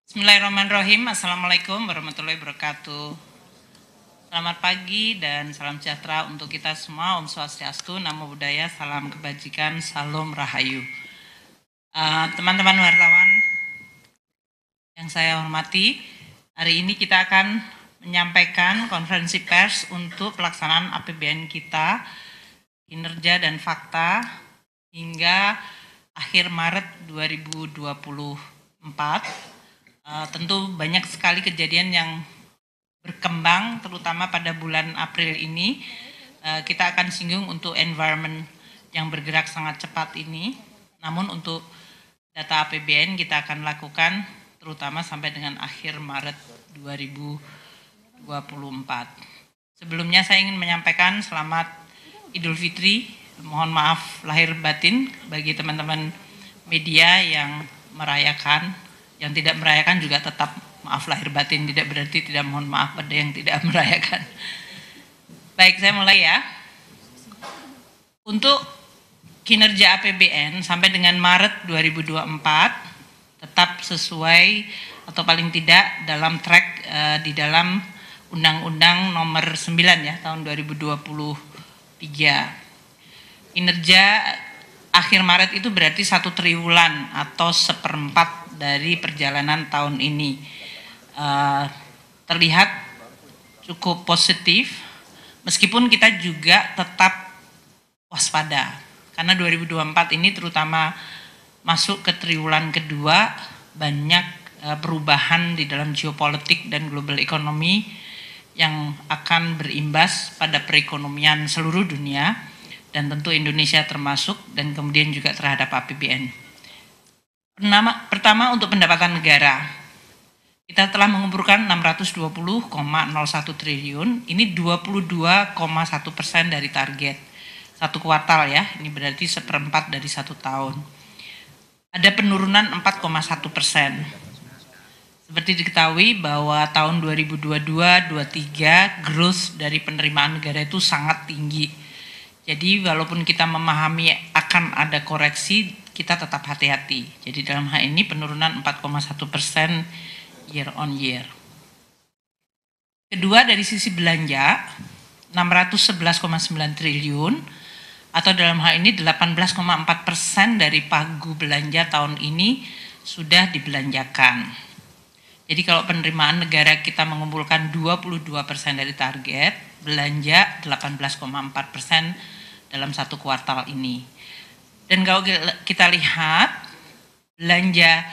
Bismillahirrahmanirrahim. Assalamualaikum warahmatullahi wabarakatuh. Selamat pagi dan salam sejahtera untuk kita semua. Om Swastiastu, Namo Buddhaya, salam kebajikan, salam rahayu. Teman-teman wartawan yang saya hormati, hari ini kita akan menyampaikan konferensi pers untuk pelaksanaan APBN kita, kinerja dan fakta hingga akhir Maret 2024. Tentu banyak sekali kejadian yang berkembang, terutama pada bulan April ini. Kita akan singgung untuk environment yang bergerak sangat cepat ini. Namun untuk data APBN kita akan lakukan terutama sampai dengan akhir Maret 2024. Sebelumnya saya ingin menyampaikan selamat Idul Fitri. Mohon maaf lahir batin bagi teman-teman media yang merayakan. Yang tidak merayakan juga tetap maaf lahir batin, tidak berarti tidak mohon maaf pada yang tidak merayakan. Baik, saya mulai ya. Untuk kinerja APBN sampai dengan Maret 2024 tetap sesuai atau paling tidak dalam track di dalam Undang-Undang Nomor 9 ya tahun 2023. Kinerja akhir Maret itu berarti 1 triwulan atau 1/4 dari perjalanan tahun ini. Terlihat cukup positif, meskipun kita juga tetap waspada. Karena 2024 ini terutama masuk ke triwulan kedua, banyak perubahan di dalam geopolitik dan global economy yang akan berimbas pada perekonomian seluruh dunia, dan tentu Indonesia termasuk, dan kemudian juga terhadap APBN. Pertama untuk pendapatan negara. Kita telah mengumpulkan 620,01 triliun, ini 22,1% dari target. Satu kuartal ya, ini berarti 1/4 dari 1 tahun. Ada penurunan 4,1%. Seperti diketahui bahwa tahun 2022-23 growth dari penerimaan negara itu sangat tinggi. Jadi walaupun kita memahami akan ada koreksi, kita tetap hati-hati. Jadi dalam hal ini penurunan 4,1% year on year. Kedua, dari sisi belanja 611,9 triliun atau dalam hal ini 18,4% dari pagu belanja tahun ini sudah dibelanjakan. Jadi kalau penerimaan negara kita mengumpulkan 22% dari target, belanja 18,4% dalam 1 kuartal ini. Dan kalau kita lihat belanja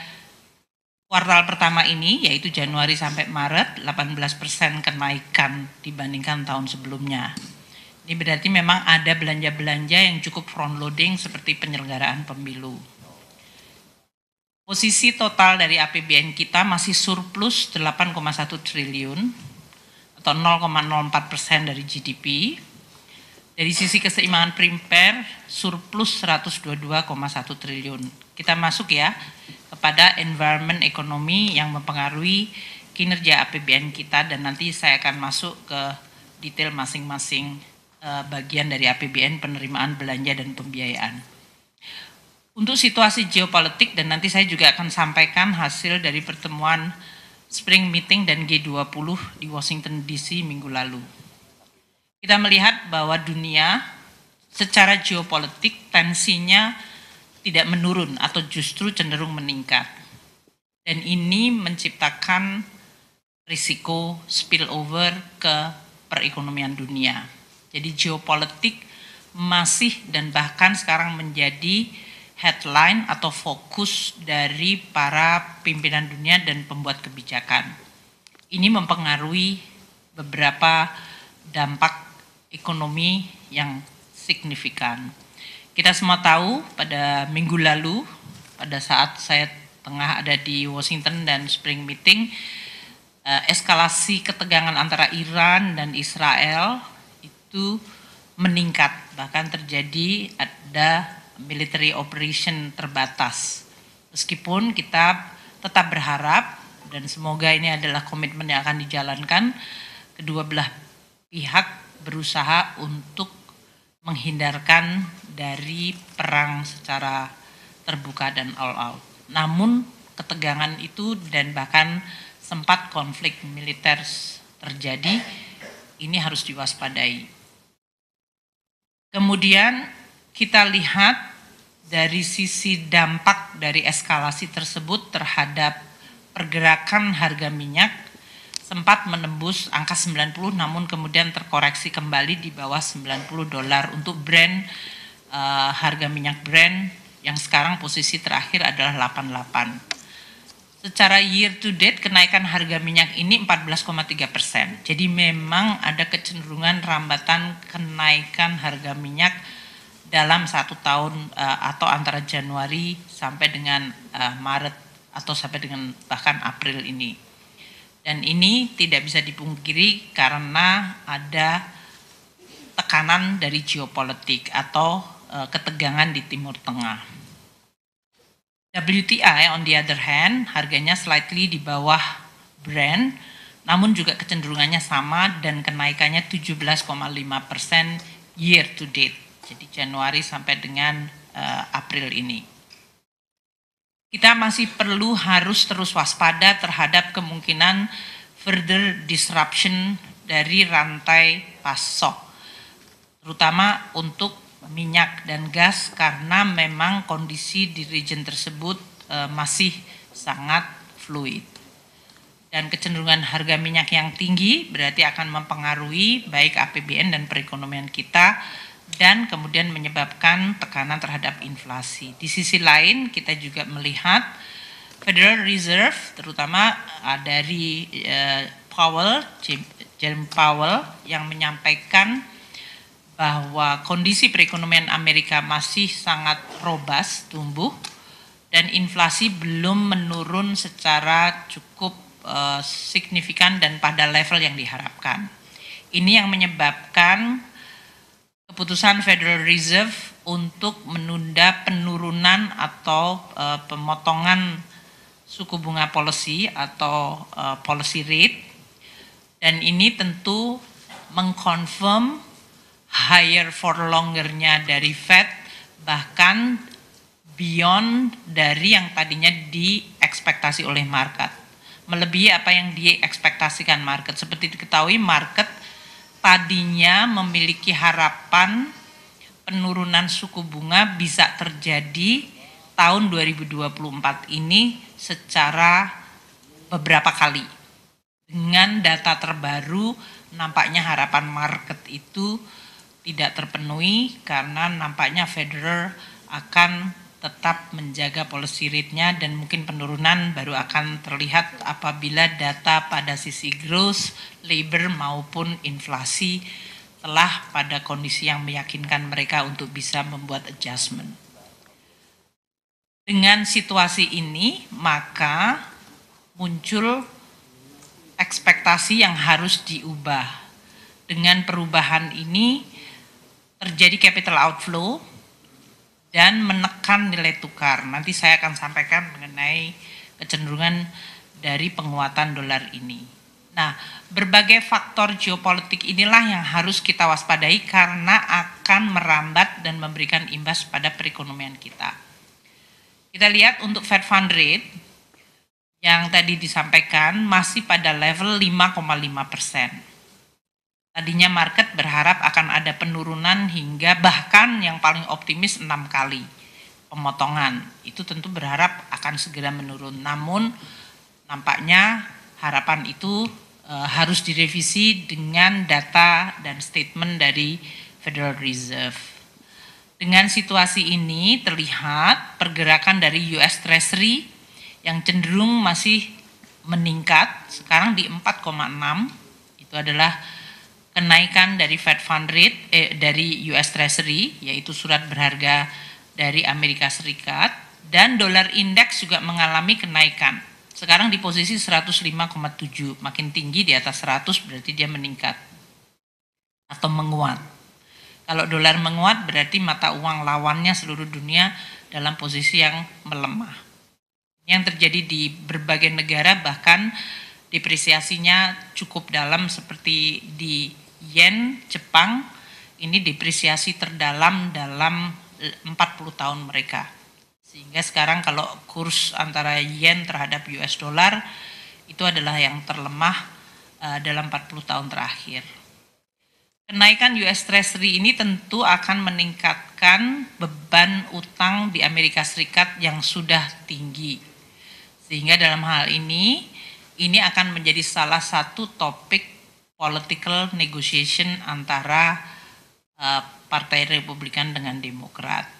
kuartal pertama ini, yaitu Januari sampai Maret, 18% kenaikan dibandingkan tahun sebelumnya. Ini berarti memang ada belanja-belanja yang cukup front loading seperti penyelenggaraan pemilu. Posisi total dari APBN kita masih surplus 8,1 triliun atau 0,04% dari GDP. Dari sisi keseimbangan primer, surplus 122,1 triliun. Kita masuk ya kepada environment ekonomi yang mempengaruhi kinerja APBN kita, dan nanti saya akan masuk ke detail masing-masing bagian dari APBN, penerimaan belanja dan pembiayaan. Untuk situasi geopolitik, dan nanti saya juga akan sampaikan hasil dari pertemuan Spring Meeting dan G20 di Washington DC minggu lalu. Kita melihat bahwa dunia secara geopolitik tensinya tidak menurun atau justru cenderung meningkat. Dan ini menciptakan risiko spillover ke perekonomian dunia. Jadi geopolitik masih dan bahkan sekarang menjadi headline atau fokus dari para pimpinan dunia dan pembuat kebijakan. Ini mempengaruhi beberapa dampak ekonomi yang signifikan. Kita semua tahu pada minggu lalu, pada saat saya tengah ada di Washington dan Spring Meeting, eskalasi ketegangan antara Iran dan Israel itu meningkat, bahkan terjadi ada military operation terbatas. Meskipun kita tetap berharap dan semoga ini adalah komitmen yang akan dijalankan, kedua belah pihak berusaha untuk menghindarkan dari perang secara terbuka dan all out. Namun ketegangan itu dan bahkan sempat konflik militer terjadi, ini harus diwaspadai. Kemudian kita lihat dari sisi dampak dari eskalasi tersebut terhadap pergerakan harga minyak sempat menembus angka 90 namun kemudian terkoreksi kembali di bawah $90 untuk Brent, harga minyak Brent yang sekarang posisi terakhir adalah 88. Secara year to date kenaikan harga minyak ini 14,3%. Jadi memang ada kecenderungan rambatan kenaikan harga minyak dalam 1 tahun atau antara Januari sampai dengan Maret atau sampai dengan bahkan April ini. Dan ini tidak bisa dipungkiri karena ada tekanan dari geopolitik atau ketegangan di Timur Tengah. WTI on the other hand harganya slightly di bawah Brent, namun juga kecenderungannya sama dan kenaikannya 17,5% year to date. Jadi Januari sampai dengan April ini. Kita masih perlu harus terus waspada terhadap kemungkinan further disruption dari rantai pasok, terutama untuk minyak dan gas karena memang kondisi di region tersebut masih sangat fluid. Dan kecenderungan harga minyak yang tinggi berarti akan mempengaruhi baik APBN dan perekonomian kita dan kemudian menyebabkan tekanan terhadap inflasi. Di sisi lain kita juga melihat Federal Reserve terutama dari Jerome Powell yang menyampaikan bahwa kondisi perekonomian Amerika masih sangat robust tumbuh dan inflasi belum menurun secara cukup signifikan dan pada level yang diharapkan. Ini yang menyebabkan keputusan Federal Reserve untuk menunda penurunan atau pemotongan suku bunga policy atau policy rate, dan ini tentu mengkonfirm higher for longer-nya dari Fed bahkan beyond dari yang tadinya diekspektasi oleh market, melebihi apa yang diekspektasikan market. Seperti diketahui market tadinya memiliki harapan penurunan suku bunga bisa terjadi tahun 2024 ini secara beberapa kali. Dengan data terbaru nampaknya harapan market itu tidak terpenuhi karena nampaknya Federal akan tetap menjaga policy rate-nya dan mungkin penurunan baru akan terlihat apabila data pada sisi growth, labor maupun inflasi telah pada kondisi yang meyakinkan mereka untuk bisa membuat adjustment. Dengan situasi ini maka muncul ekspektasi yang harus diubah. Dengan perubahan ini terjadi capital outflow dan menekan nilai tukar. Nanti saya akan sampaikan mengenai kecenderungan dari penguatan dolar ini. Nah, berbagai faktor geopolitik inilah yang harus kita waspadai karena akan merambat dan memberikan imbas pada perekonomian kita. Kita lihat untuk Fed Fund Rate yang tadi disampaikan masih pada level 5,5%. Tadinya market berharap akan ada penurunan hingga bahkan yang paling optimis 6 kali pemotongan. Itu tentu berharap akan segera menurun. Namun nampaknya harapan itu harus direvisi dengan data dan statement dari Federal Reserve. Dengan situasi ini terlihat pergerakan dari US Treasury yang cenderung masih meningkat, sekarang di 4,6, itu adalah kenaikan dari Fed Fund Rate dari US Treasury, yaitu surat berharga dari Amerika Serikat, dan dolar indeks juga mengalami kenaikan. Sekarang di posisi 105,7, makin tinggi di atas 100 berarti dia meningkat atau menguat. Kalau dolar menguat berarti mata uang lawannya seluruh dunia dalam posisi yang melemah. Yang terjadi di berbagai negara bahkan depresiasinya cukup dalam seperti di yen Jepang, ini depresiasi terdalam dalam 40 tahun mereka. Sehingga sekarang kalau kurs antara yen terhadap US dollar itu adalah yang terlemah dalam 40 tahun terakhir. Kenaikan US Treasury ini tentu akan meningkatkan beban utang di Amerika Serikat yang sudah tinggi. Sehingga dalam hal ini akan menjadi salah satu topik political negotiation antara Partai Republikan dengan Demokrat.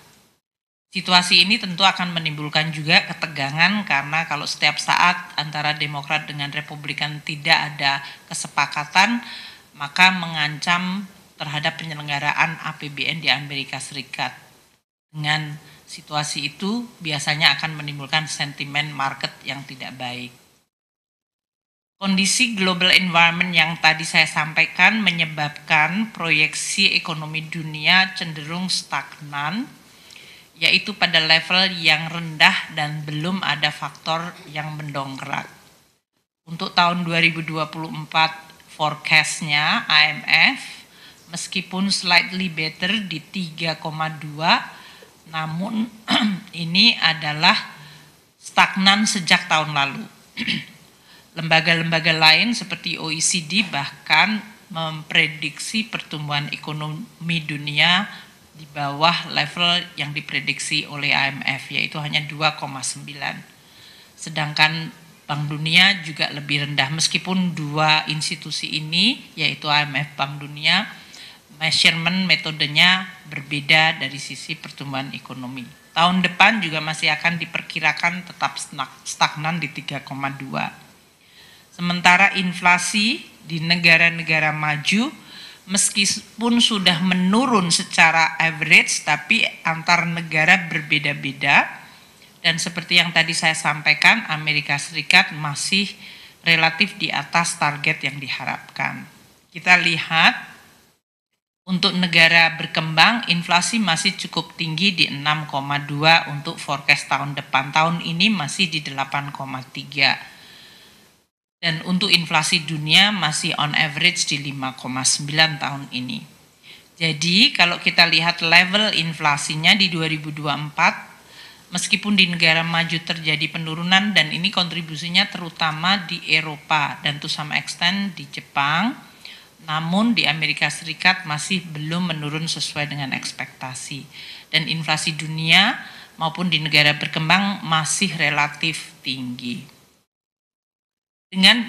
Situasi ini tentu akan menimbulkan juga ketegangan karena kalau setiap saat antara Demokrat dengan Republikan tidak ada kesepakatan, maka mengancam terhadap penyelenggaraan APBN di Amerika Serikat. Dengan situasi itu biasanya akan menimbulkan sentimen market yang tidak baik. Kondisi global environment yang tadi saya sampaikan menyebabkan proyeksi ekonomi dunia cenderung stagnan, yaitu pada level yang rendah dan belum ada faktor yang mendongkrak. Untuk tahun 2024 forecast-nya IMF meskipun slightly better di 3,2, namun ini adalah stagnan sejak tahun lalu. Lembaga-lembaga lain seperti OECD bahkan memprediksi pertumbuhan ekonomi dunia di bawah level yang diprediksi oleh IMF, yaitu hanya 2,9. Sedangkan Bank Dunia juga lebih rendah, meskipun dua institusi ini, yaitu IMF, Bank Dunia, measurement metodenya berbeda dari sisi pertumbuhan ekonomi. Tahun depan juga masih akan diperkirakan tetap stagnan di 3,2. Sementara inflasi di negara-negara maju meskipun sudah menurun secara average, tapi antar negara berbeda-beda. Dan seperti yang tadi saya sampaikan, Amerika Serikat masih relatif di atas target yang diharapkan. Kita lihat untuk negara berkembang, inflasi masih cukup tinggi di 6,2 untuk forecast tahun depan. Tahun ini masih di 8,3. Dan untuk inflasi dunia masih on average di 5,9 tahun ini. Jadi kalau kita lihat level inflasinya di 2024, meskipun di negara maju terjadi penurunan dan ini kontribusinya terutama di Eropa dan to some extent di Jepang, namun di Amerika Serikat masih belum menurun sesuai dengan ekspektasi. Dan inflasi dunia maupun di negara berkembang masih relatif tinggi. Dengan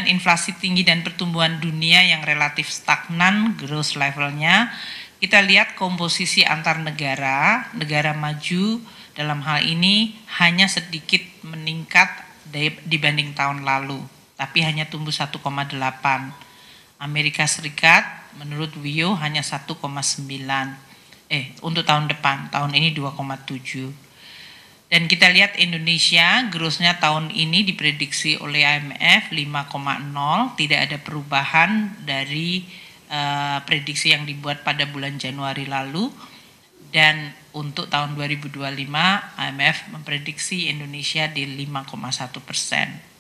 inflasi tinggi dan pertumbuhan dunia yang relatif stagnan growth levelnya, kita lihat komposisi antar negara maju dalam hal ini hanya sedikit meningkat dibanding tahun lalu, tapi hanya tumbuh 1,8. Amerika Serikat menurut WIO hanya 1,9. Untuk tahun depan, tahun ini 2,7. Dan kita lihat Indonesia growth-nya tahun ini diprediksi oleh IMF 5,0, tidak ada perubahan dari prediksi yang dibuat pada bulan Januari lalu. Dan untuk tahun 2025 IMF memprediksi Indonesia di 5,1%.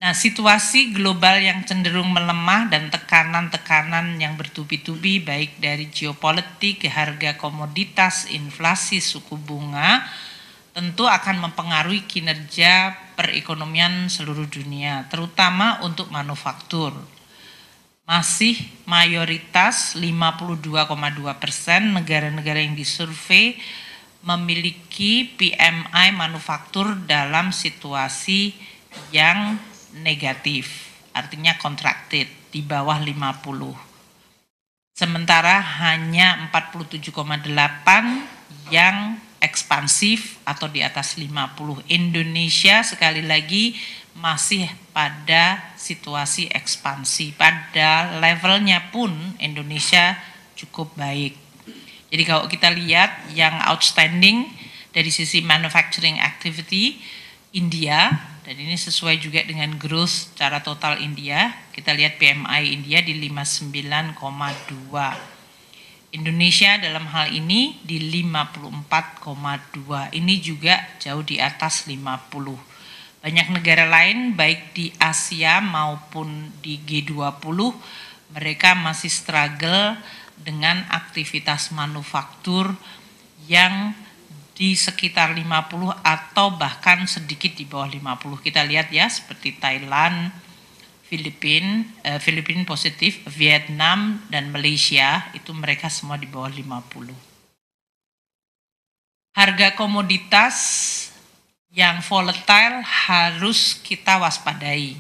Nah, situasi global yang cenderung melemah dan tekanan-tekanan yang bertubi-tubi baik dari geopolitik, harga komoditas, inflasi, suku bunga tentu akan mempengaruhi kinerja perekonomian seluruh dunia, terutama untuk manufaktur. Masih mayoritas 52,2% negara-negara yang disurvei memiliki PMI manufaktur dalam situasi yang negatif, artinya contracted, di bawah 50. Sementara hanya 47,8 yang ekspansif atau di atas 50. Indonesia sekali lagi masih pada situasi ekspansi. Pada levelnya pun Indonesia cukup baik. Jadi kalau kita lihat yang outstanding dari sisi manufacturing activity, India, dan ini sesuai juga dengan growth secara total India, kita lihat PMI India di 59,2. Indonesia dalam hal ini di 54,2. Ini juga jauh di atas 50. Banyak negara lain baik di Asia maupun di G20 mereka masih struggle dengan aktivitas manufaktur yang di sekitar 50 atau bahkan sedikit di bawah 50. Kita lihat ya seperti Thailand, Filipina positif, Vietnam dan Malaysia itu mereka semua di bawah 50. Harga komoditas yang volatile harus kita waspadai.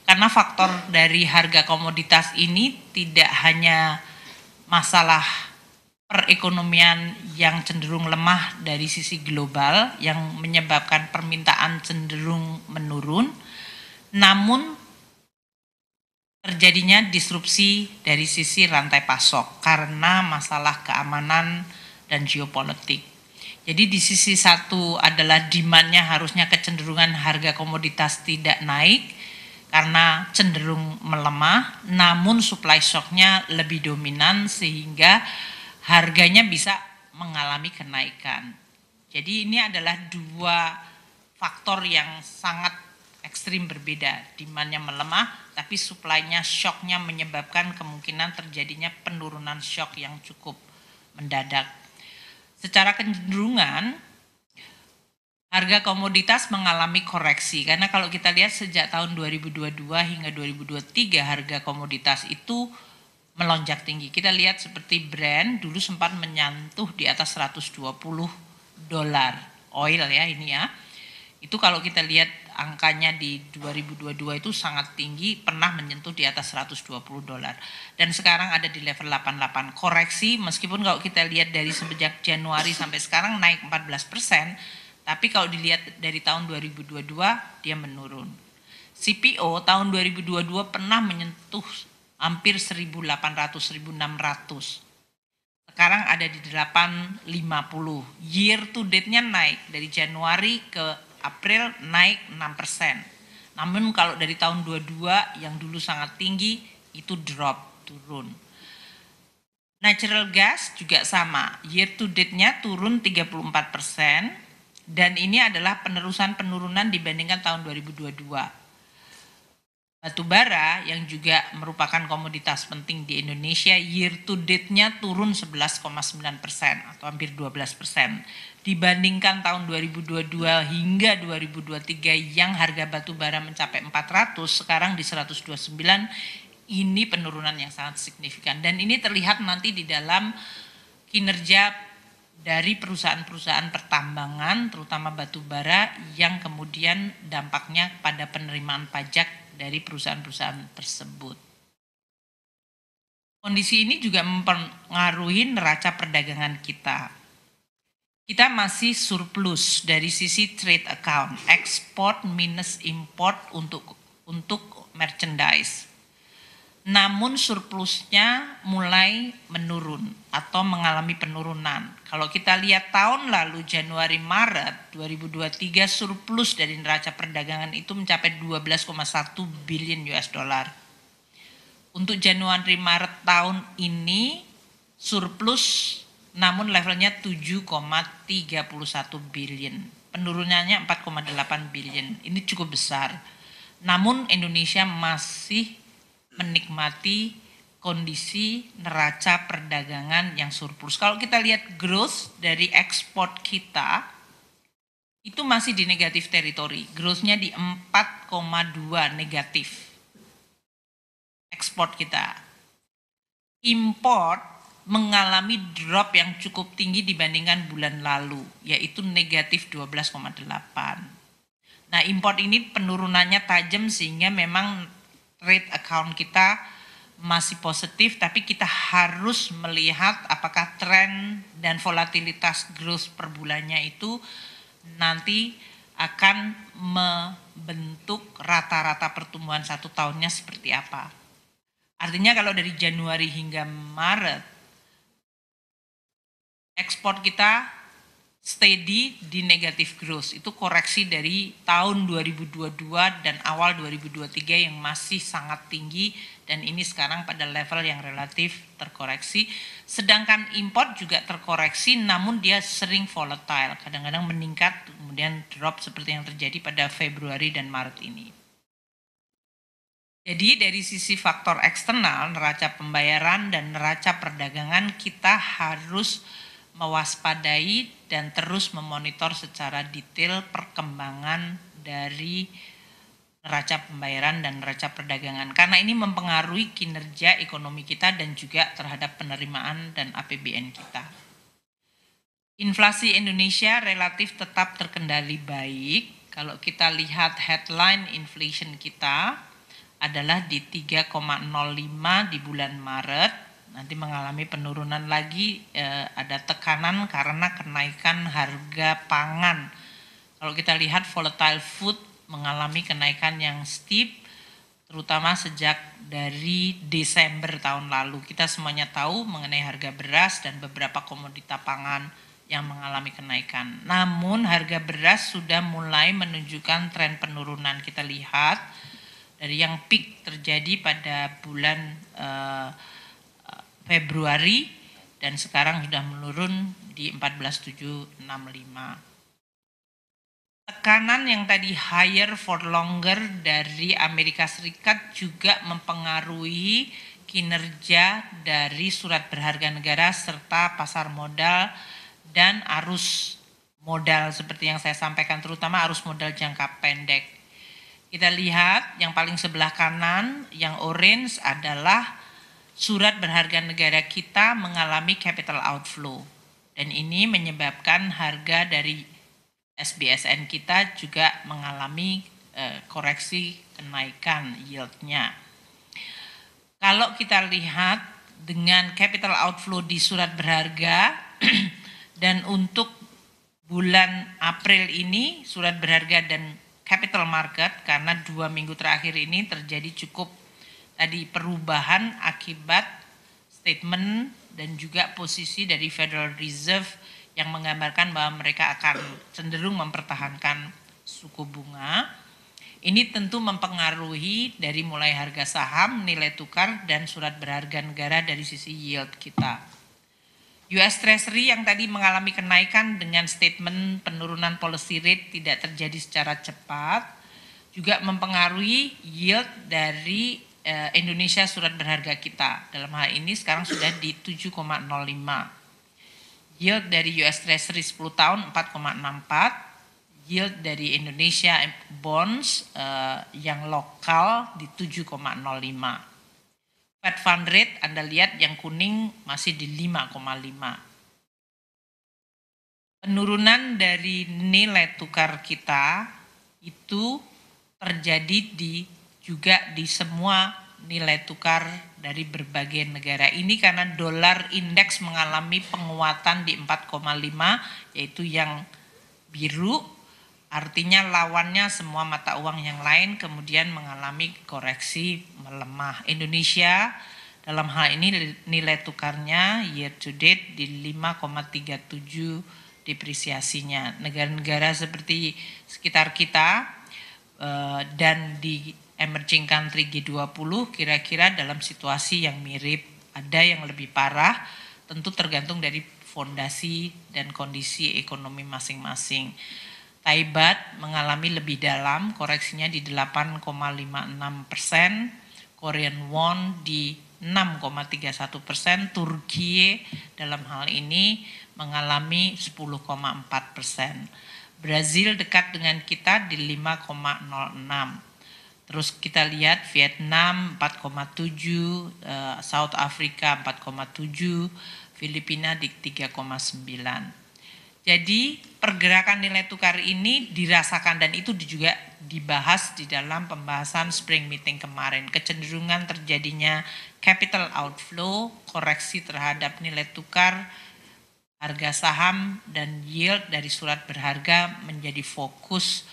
Karena faktor dari harga komoditas ini tidak hanya masalah perekonomian yang cenderung lemah dari sisi global yang menyebabkan permintaan cenderung menurun, namun terjadinya disrupsi dari sisi rantai pasok karena masalah keamanan dan geopolitik. Jadi di sisi satu adalah demand-nya harusnya kecenderungan harga komoditas tidak naik karena cenderung melemah, namun supply shock-nya lebih dominan sehingga harganya bisa mengalami kenaikan. Jadi ini adalah dua faktor yang sangat ekstrim berbeda. Demand-nya melemah, tapi supply-nya shock-nya menyebabkan kemungkinan terjadinya penurunan shock yang cukup mendadak. Secara kecenderungan, harga komoditas mengalami koreksi karena kalau kita lihat sejak tahun 2022 hingga 2023 harga komoditas itu melonjak tinggi. Kita lihat seperti Brent dulu sempat menyentuh di atas 120 dolar oil ya ini ya. Itu kalau kita lihat angkanya di 2022 itu sangat tinggi, pernah menyentuh di atas 120 dolar. Dan sekarang ada di level 88. Koreksi meskipun kalau kita lihat dari sejak Januari sampai sekarang naik 14%, tapi kalau dilihat dari tahun 2022 dia menurun. CPO tahun 2022 pernah menyentuh hampir 1.800, 1.600. Sekarang ada di 850. Year to date-nya naik dari Januari ke April naik 6%. Namun kalau dari tahun 22 yang dulu sangat tinggi itu turun. Natural gas juga sama. Year to date-nya turun 34%. Dan ini adalah penurunan dibandingkan tahun 2022. Batu bara yang juga merupakan komoditas penting di Indonesia, year to date-nya turun 11,9% atau hampir 12%. Dibandingkan tahun 2022 hingga 2023 yang harga batu bara mencapai 400, sekarang di 129, ini penurunan yang sangat signifikan. Dan ini terlihat nanti di dalam kinerja dari perusahaan-perusahaan pertambangan, terutama batu bara, yang kemudian dampaknya pada penerimaan pajak dari perusahaan-perusahaan tersebut. Kondisi ini juga mempengaruhi neraca perdagangan kita. Kita masih surplus dari sisi trade account, ekspor minus import untuk merchandise. Namun surplusnya mulai menurun atau mengalami penurunan. Kalau kita lihat tahun lalu Januari-Maret 2023 surplus dari neraca perdagangan itu mencapai 12,1 billion US dollar. Untuk Januari-Maret tahun ini surplus namun levelnya 7,31 billion. Penurunannya 4,8 billion. Ini cukup besar. Namun Indonesia masih menikmati kondisi neraca perdagangan yang surplus. Kalau kita lihat growth dari ekspor kita, itu masih di negatif teritori. Growth-nya di 4,2 negatif. Ekspor kita. Import mengalami drop yang cukup tinggi dibandingkan bulan lalu, yaitu negatif 12,8. Nah, import ini penurunannya tajam sehingga memang trade account kita masih positif, tapi kita harus melihat apakah tren dan volatilitas growth per bulannya itu nanti akan membentuk rata-rata pertumbuhan satu tahunnya seperti apa. Artinya kalau dari Januari hingga Maret, ekspor kita steady di negatif growth. Itu koreksi dari tahun 2022 dan awal 2023 yang masih sangat tinggi dan ini sekarang pada level yang relatif terkoreksi. Sedangkan import juga terkoreksi namun dia sering volatile. Kadang-kadang meningkat kemudian drop seperti yang terjadi pada Februari dan Maret ini. Jadi dari sisi faktor eksternal, neraca pembayaran dan neraca perdagangan kita harus mewaspadai dan terus memonitor secara detail perkembangan dari neraca pembayaran dan neraca perdagangan. Karena ini mempengaruhi kinerja ekonomi kita dan juga terhadap penerimaan dan APBN kita. Inflasi Indonesia relatif tetap terkendali baik. Kalau kita lihat headline inflation kita adalah di 3,05 di bulan Maret. Nanti mengalami penurunan lagi, ada tekanan karena kenaikan harga pangan. Kalau kita lihat volatile food mengalami kenaikan yang steep, terutama sejak dari Desember tahun lalu. Kita semuanya tahu mengenai harga beras dan beberapa komoditas pangan yang mengalami kenaikan. Namun harga beras sudah mulai menunjukkan tren penurunan. Kita lihat dari yang peak terjadi pada bulan Februari dan sekarang sudah menurun di 14.765. Tekanan yang tadi higher for longer dari Amerika Serikat juga mempengaruhi kinerja dari surat berharga negara serta pasar modal dan arus modal seperti yang saya sampaikan, terutama arus modal jangka pendek. Kita lihat yang paling sebelah kanan, yang orange adalah surat berharga negara kita mengalami capital outflow. Dan ini menyebabkan harga dari SBSN kita juga mengalami koreksi kenaikan yieldnya. Kalau kita lihat dengan capital outflow di surat berharga dan untuk bulan April ini surat berharga dan capital market karena 2 minggu terakhir ini terjadi cukup tadi perubahan akibat statement dan juga posisi dari Federal Reserve yang menggambarkan bahwa mereka akan cenderung mempertahankan suku bunga. Ini tentu mempengaruhi dari mulai harga saham, nilai tukar, dan surat berharga negara dari sisi yield kita. US Treasury yang tadi mengalami kenaikan dengan statement penurunan policy rate tidak terjadi secara cepat, juga mempengaruhi yield dari Indonesia surat berharga kita. Dalam hal ini sekarang sudah di 7,05. Yield dari US Treasury 10 tahun 4,64, yield dari Indonesia bonds yang lokal di 7,05. Fed Fund Rate Anda lihat yang kuning masih di 5,5. Penurunan dari nilai tukar kita itu terjadi juga di semua nilai tukar dari berbagai negara. Ini karena dolar indeks mengalami penguatan di 4,5, yaitu yang biru, artinya lawannya semua mata uang yang lain kemudian mengalami koreksi melemah. Indonesia dalam hal ini nilai tukarnya year to date di 5,37 depresiasinya. Negara-negara seperti sekitar kita dan di emerging country G20 kira-kira dalam situasi yang mirip, ada yang lebih parah, tentu tergantung dari fondasi dan kondisi ekonomi masing-masing. Thai baht mengalami lebih dalam, koreksinya di 8,56%, Korean won di 6,31%, Turki dalam hal ini mengalami 10,4%. Brazil dekat dengan kita di 5,06. Terus kita lihat Vietnam 4,7, South Africa 4,7, Filipina di 3,9. Jadi pergerakan nilai tukar ini dirasakan dan itu juga dibahas di dalam pembahasan spring meeting kemarin. Kecenderungan terjadinya capital outflow, koreksi terhadap nilai tukar, harga saham dan yield dari surat berharga menjadi fokus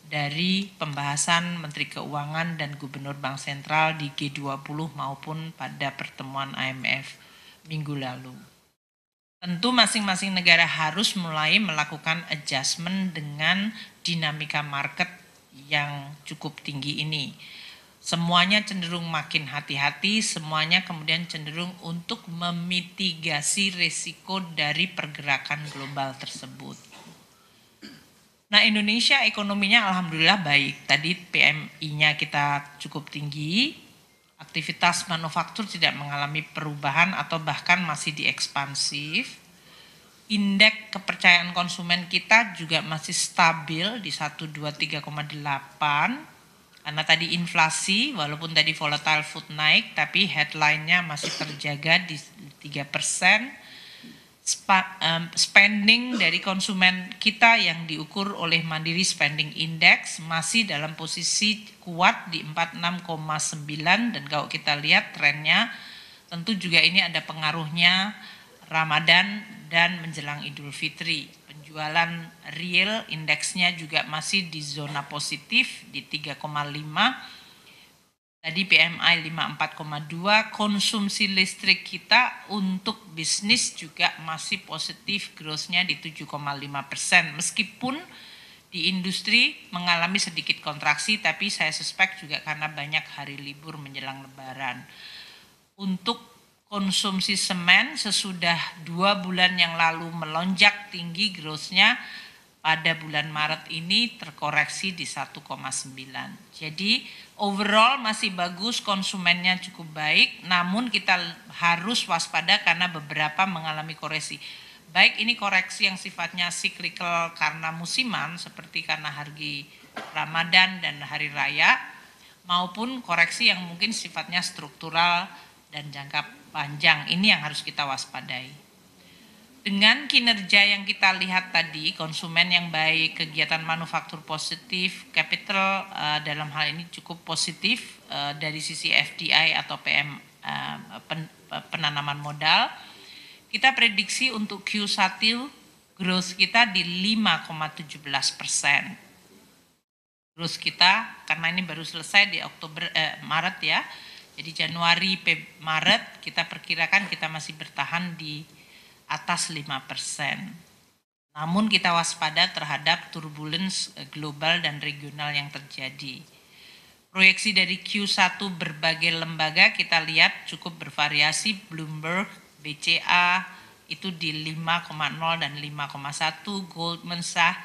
dari pembahasan Menteri Keuangan dan Gubernur Bank Sentral di G20 maupun pada pertemuan IMF minggu lalu. Tentu masing-masing negara harus mulai melakukan adjustment dengan dinamika market yang cukup tinggi ini. Semuanya cenderung makin hati-hati, semuanya kemudian cenderung untuk memitigasi risiko dari pergerakan global tersebut. Nah, Indonesia ekonominya alhamdulillah baik. Tadi PMI-nya kita cukup tinggi, aktivitas manufaktur tidak mengalami perubahan atau bahkan masih diekspansif. Indeks kepercayaan konsumen kita juga masih stabil di 123,8 karena tadi inflasi walaupun tadi volatile food naik tapi headline-nya masih terjaga di 3%. Spending dari konsumen kita yang diukur oleh Mandiri Spending Index masih dalam posisi kuat di 46,9 dan kalau kita lihat trennya tentu juga ini ada pengaruhnya Ramadan dan menjelang Idul Fitri. Penjualan real indeksnya juga masih di zona positif di 3,5. Tadi PMI 54,2, konsumsi listrik kita untuk bisnis juga masih positif, growth-nya di 7,5%. Meskipun di industri mengalami sedikit kontraksi, tapi saya suspek juga karena banyak hari libur menjelang Lebaran. Untuk konsumsi semen sesudah 2 bulan yang lalu melonjak tinggi growth-nya, pada bulan Maret ini terkoreksi di 1,9. Jadi overall masih bagus, konsumennya cukup baik, namun kita harus waspada karena beberapa mengalami koreksi. Baik ini koreksi yang sifatnya cyclical karena musiman seperti karena hari Ramadan dan hari raya, maupun koreksi yang mungkin sifatnya struktural dan jangka panjang. Ini yang harus kita waspadai. Dengan kinerja yang kita lihat tadi, konsumen yang baik, kegiatan manufaktur positif, capital dalam hal ini cukup positif dari sisi FDI atau penanaman modal. Kita prediksi untuk Q1 growth kita di 5,17%. Growth kita karena ini baru selesai di Maret ya. Jadi Januari, Maret kita perkirakan kita masih bertahan di atas 5%. Namun kita waspada terhadap turbulence global dan regional yang terjadi. Proyeksi dari Q1 berbagai lembaga kita lihat cukup bervariasi. Bloomberg, BCA itu di 5,0 dan 5,1. Goldman Sachs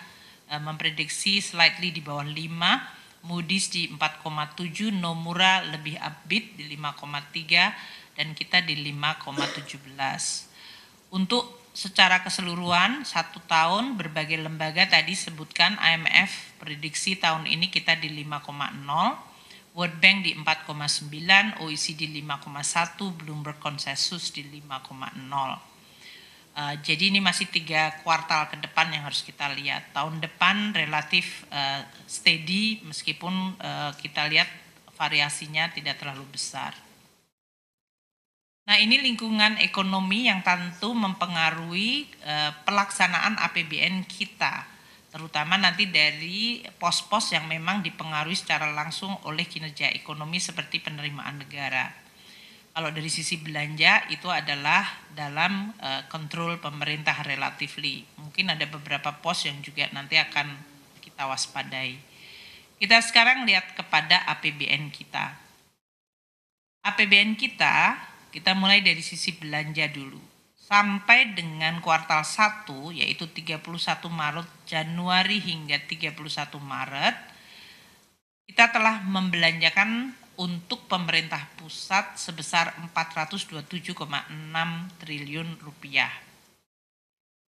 memprediksi slightly di bawah 5. Moody's di 4,7. Nomura lebih upbeat di 5,3 dan kita di 5,17. Untuk secara keseluruhan 1 tahun berbagai lembaga tadi sebutkan IMF prediksi tahun ini kita di 5,0, World Bank di 4,9, OECD 5,1, Bloomberg konsensus di 5,0. Jadi ini masih 3 kuartal ke depan yang harus kita lihat. Tahun depan relatif steady meskipun kita lihat variasinya tidak terlalu besar. Nah ini lingkungan ekonomi yang tentu mempengaruhi pelaksanaan APBN kita, terutama nanti dari pos-pos yang memang dipengaruhi secara langsung oleh kinerja ekonomi seperti penerimaan negara. Kalau dari sisi belanja itu adalah dalam kontrol pemerintah relatively. Mungkin ada beberapa pos yang juga nanti akan kita waspadai. Kita sekarang lihat kepada APBN kita. APBN kita mulai dari sisi belanja dulu. Sampai dengan kuartal 1 yaitu 31 Maret, Januari hingga 31 Maret, kita telah membelanjakan untuk pemerintah pusat sebesar 427,6 triliun rupiah.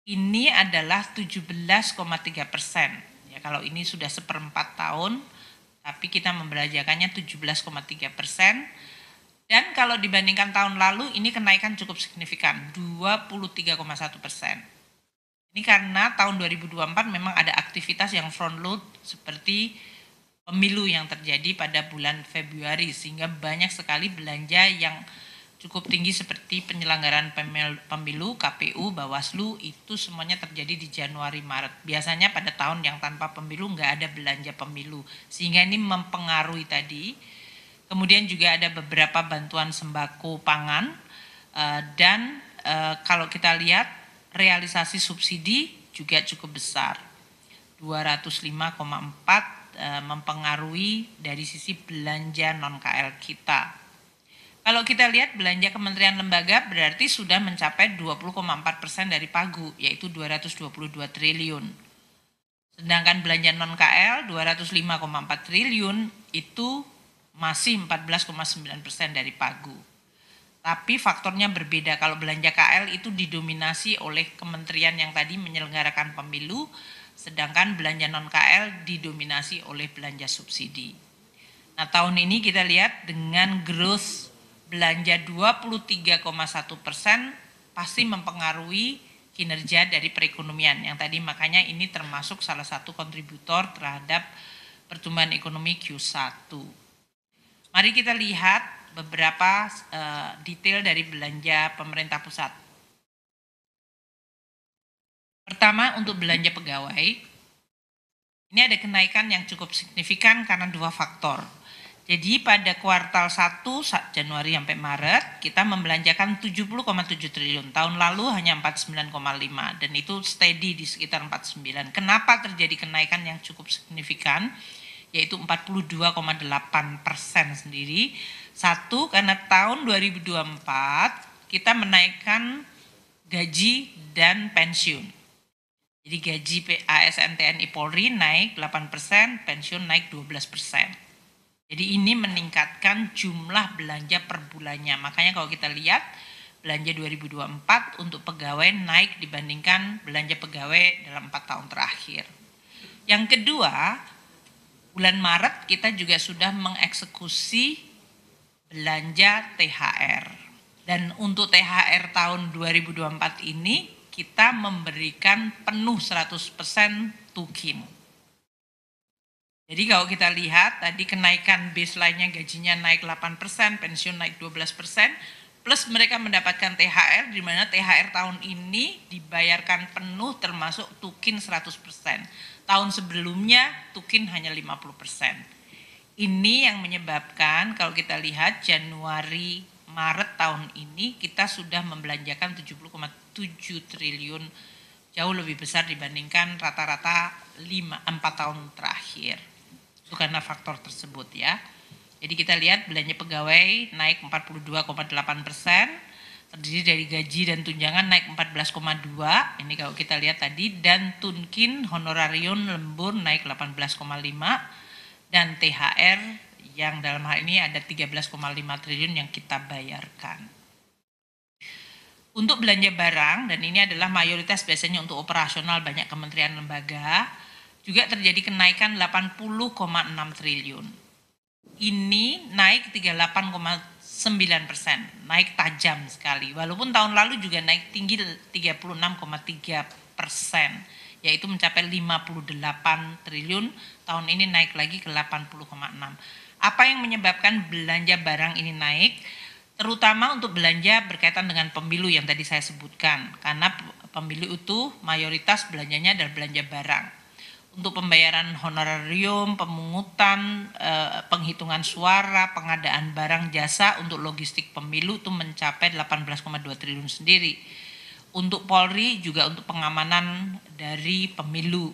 Ini adalah 17,3%. Ya, kalau ini sudah 1/4 tahun, tapi kita membelanjakannya 17,3%. Dan kalau dibandingkan tahun lalu ini kenaikan cukup signifikan, 23,1%. Ini karena tahun 2024 memang ada aktivitas yang front load seperti pemilu yang terjadi pada bulan Februari sehingga banyak sekali belanja yang cukup tinggi seperti penyelenggaraan pemilu, KPU, Bawaslu itu semuanya terjadi di Januari Maret. Biasanya pada tahun yang tanpa pemilu nggak ada belanja pemilu sehingga ini mempengaruhi tadi. Kemudian juga ada beberapa bantuan sembako pangan dan kalau kita lihat realisasi subsidi juga cukup besar. 205,4 mempengaruhi dari sisi belanja non-KL kita. Kalau kita lihat belanja kementerian lembaga berarti sudah mencapai 20,4% dari pagu yaitu 222 triliun. Sedangkan belanja non-KL 205,4 triliun itu masih 14,9% dari pagu. Tapi faktornya berbeda. Kalau belanja KL itu didominasi oleh kementerian yang tadi menyelenggarakan pemilu, sedangkan belanja non-KL didominasi oleh belanja subsidi. Nah, tahun ini kita lihat dengan growth belanja 23,1% pasti mempengaruhi kinerja dari perekonomian yang tadi, makanya ini termasuk salah satu kontributor terhadap pertumbuhan ekonomi Q1. Mari kita lihat beberapa detail dari belanja pemerintah pusat. Pertama, untuk belanja pegawai, ini ada kenaikan yang cukup signifikan karena dua faktor. Jadi pada kuartal 1 Januari sampai Maret kita membelanjakan 70,7 triliun. Tahun lalu hanya 49,5 dan itu steady di sekitar 49. Kenapa terjadi kenaikan yang cukup signifikan? Yaitu 42,8% sendiri. Satu, karena tahun 2024 kita menaikkan gaji dan pensiun. Jadi gaji ASN TNI Polri naik 8%, pensiun naik 12%. Jadi ini meningkatkan jumlah belanja per bulannya. Makanya kalau kita lihat belanja 2024 untuk pegawai naik dibandingkan belanja pegawai dalam 4 tahun terakhir. Yang kedua, bulan Maret kita juga sudah mengeksekusi belanja THR. Dan untuk THR tahun 2024 ini kita memberikan penuh 100% tukin. Jadi kalau kita lihat tadi kenaikan baseline-nya gajinya naik 8%, pensiun naik 12%, plus mereka mendapatkan THR di mana THR tahun ini dibayarkan penuh termasuk tukin 100%. Tahun sebelumnya tukin hanya 50%. Ini yang menyebabkan kalau kita lihat Januari Maret tahun ini kita sudah membelanjakan 70,7 triliun, jauh lebih besar dibandingkan rata-rata 4 tahun terakhir. Itu karena faktor tersebut ya. Jadi kita lihat belanja pegawai naik 42,8%, terdiri dari gaji dan tunjangan naik 14,2, ini kalau kita lihat tadi, dan tunkin honorarium lembur naik 18,5, dan THR yang dalam hal ini ada 13,5 triliun yang kita bayarkan. Untuk belanja barang, dan ini adalah mayoritas biasanya untuk operasional banyak kementerian lembaga, juga terjadi kenaikan 80,6 triliun. Ini naik 38,9%, naik tajam sekali. Walaupun tahun lalu juga naik tinggi 36,3%, yaitu mencapai 58 triliun, tahun ini naik lagi ke 80,6. Apa yang menyebabkan belanja barang ini naik? Terutama untuk belanja berkaitan dengan pemilu yang tadi saya sebutkan, karena pemilu itu mayoritas belanjanya adalah belanja barang. Untuk pembayaran honorarium, pemungutan, penghitungan suara, pengadaan barang jasa untuk logistik pemilu itu mencapai 18,2 triliun sendiri. Untuk Polri juga untuk pengamanan dari pemilu.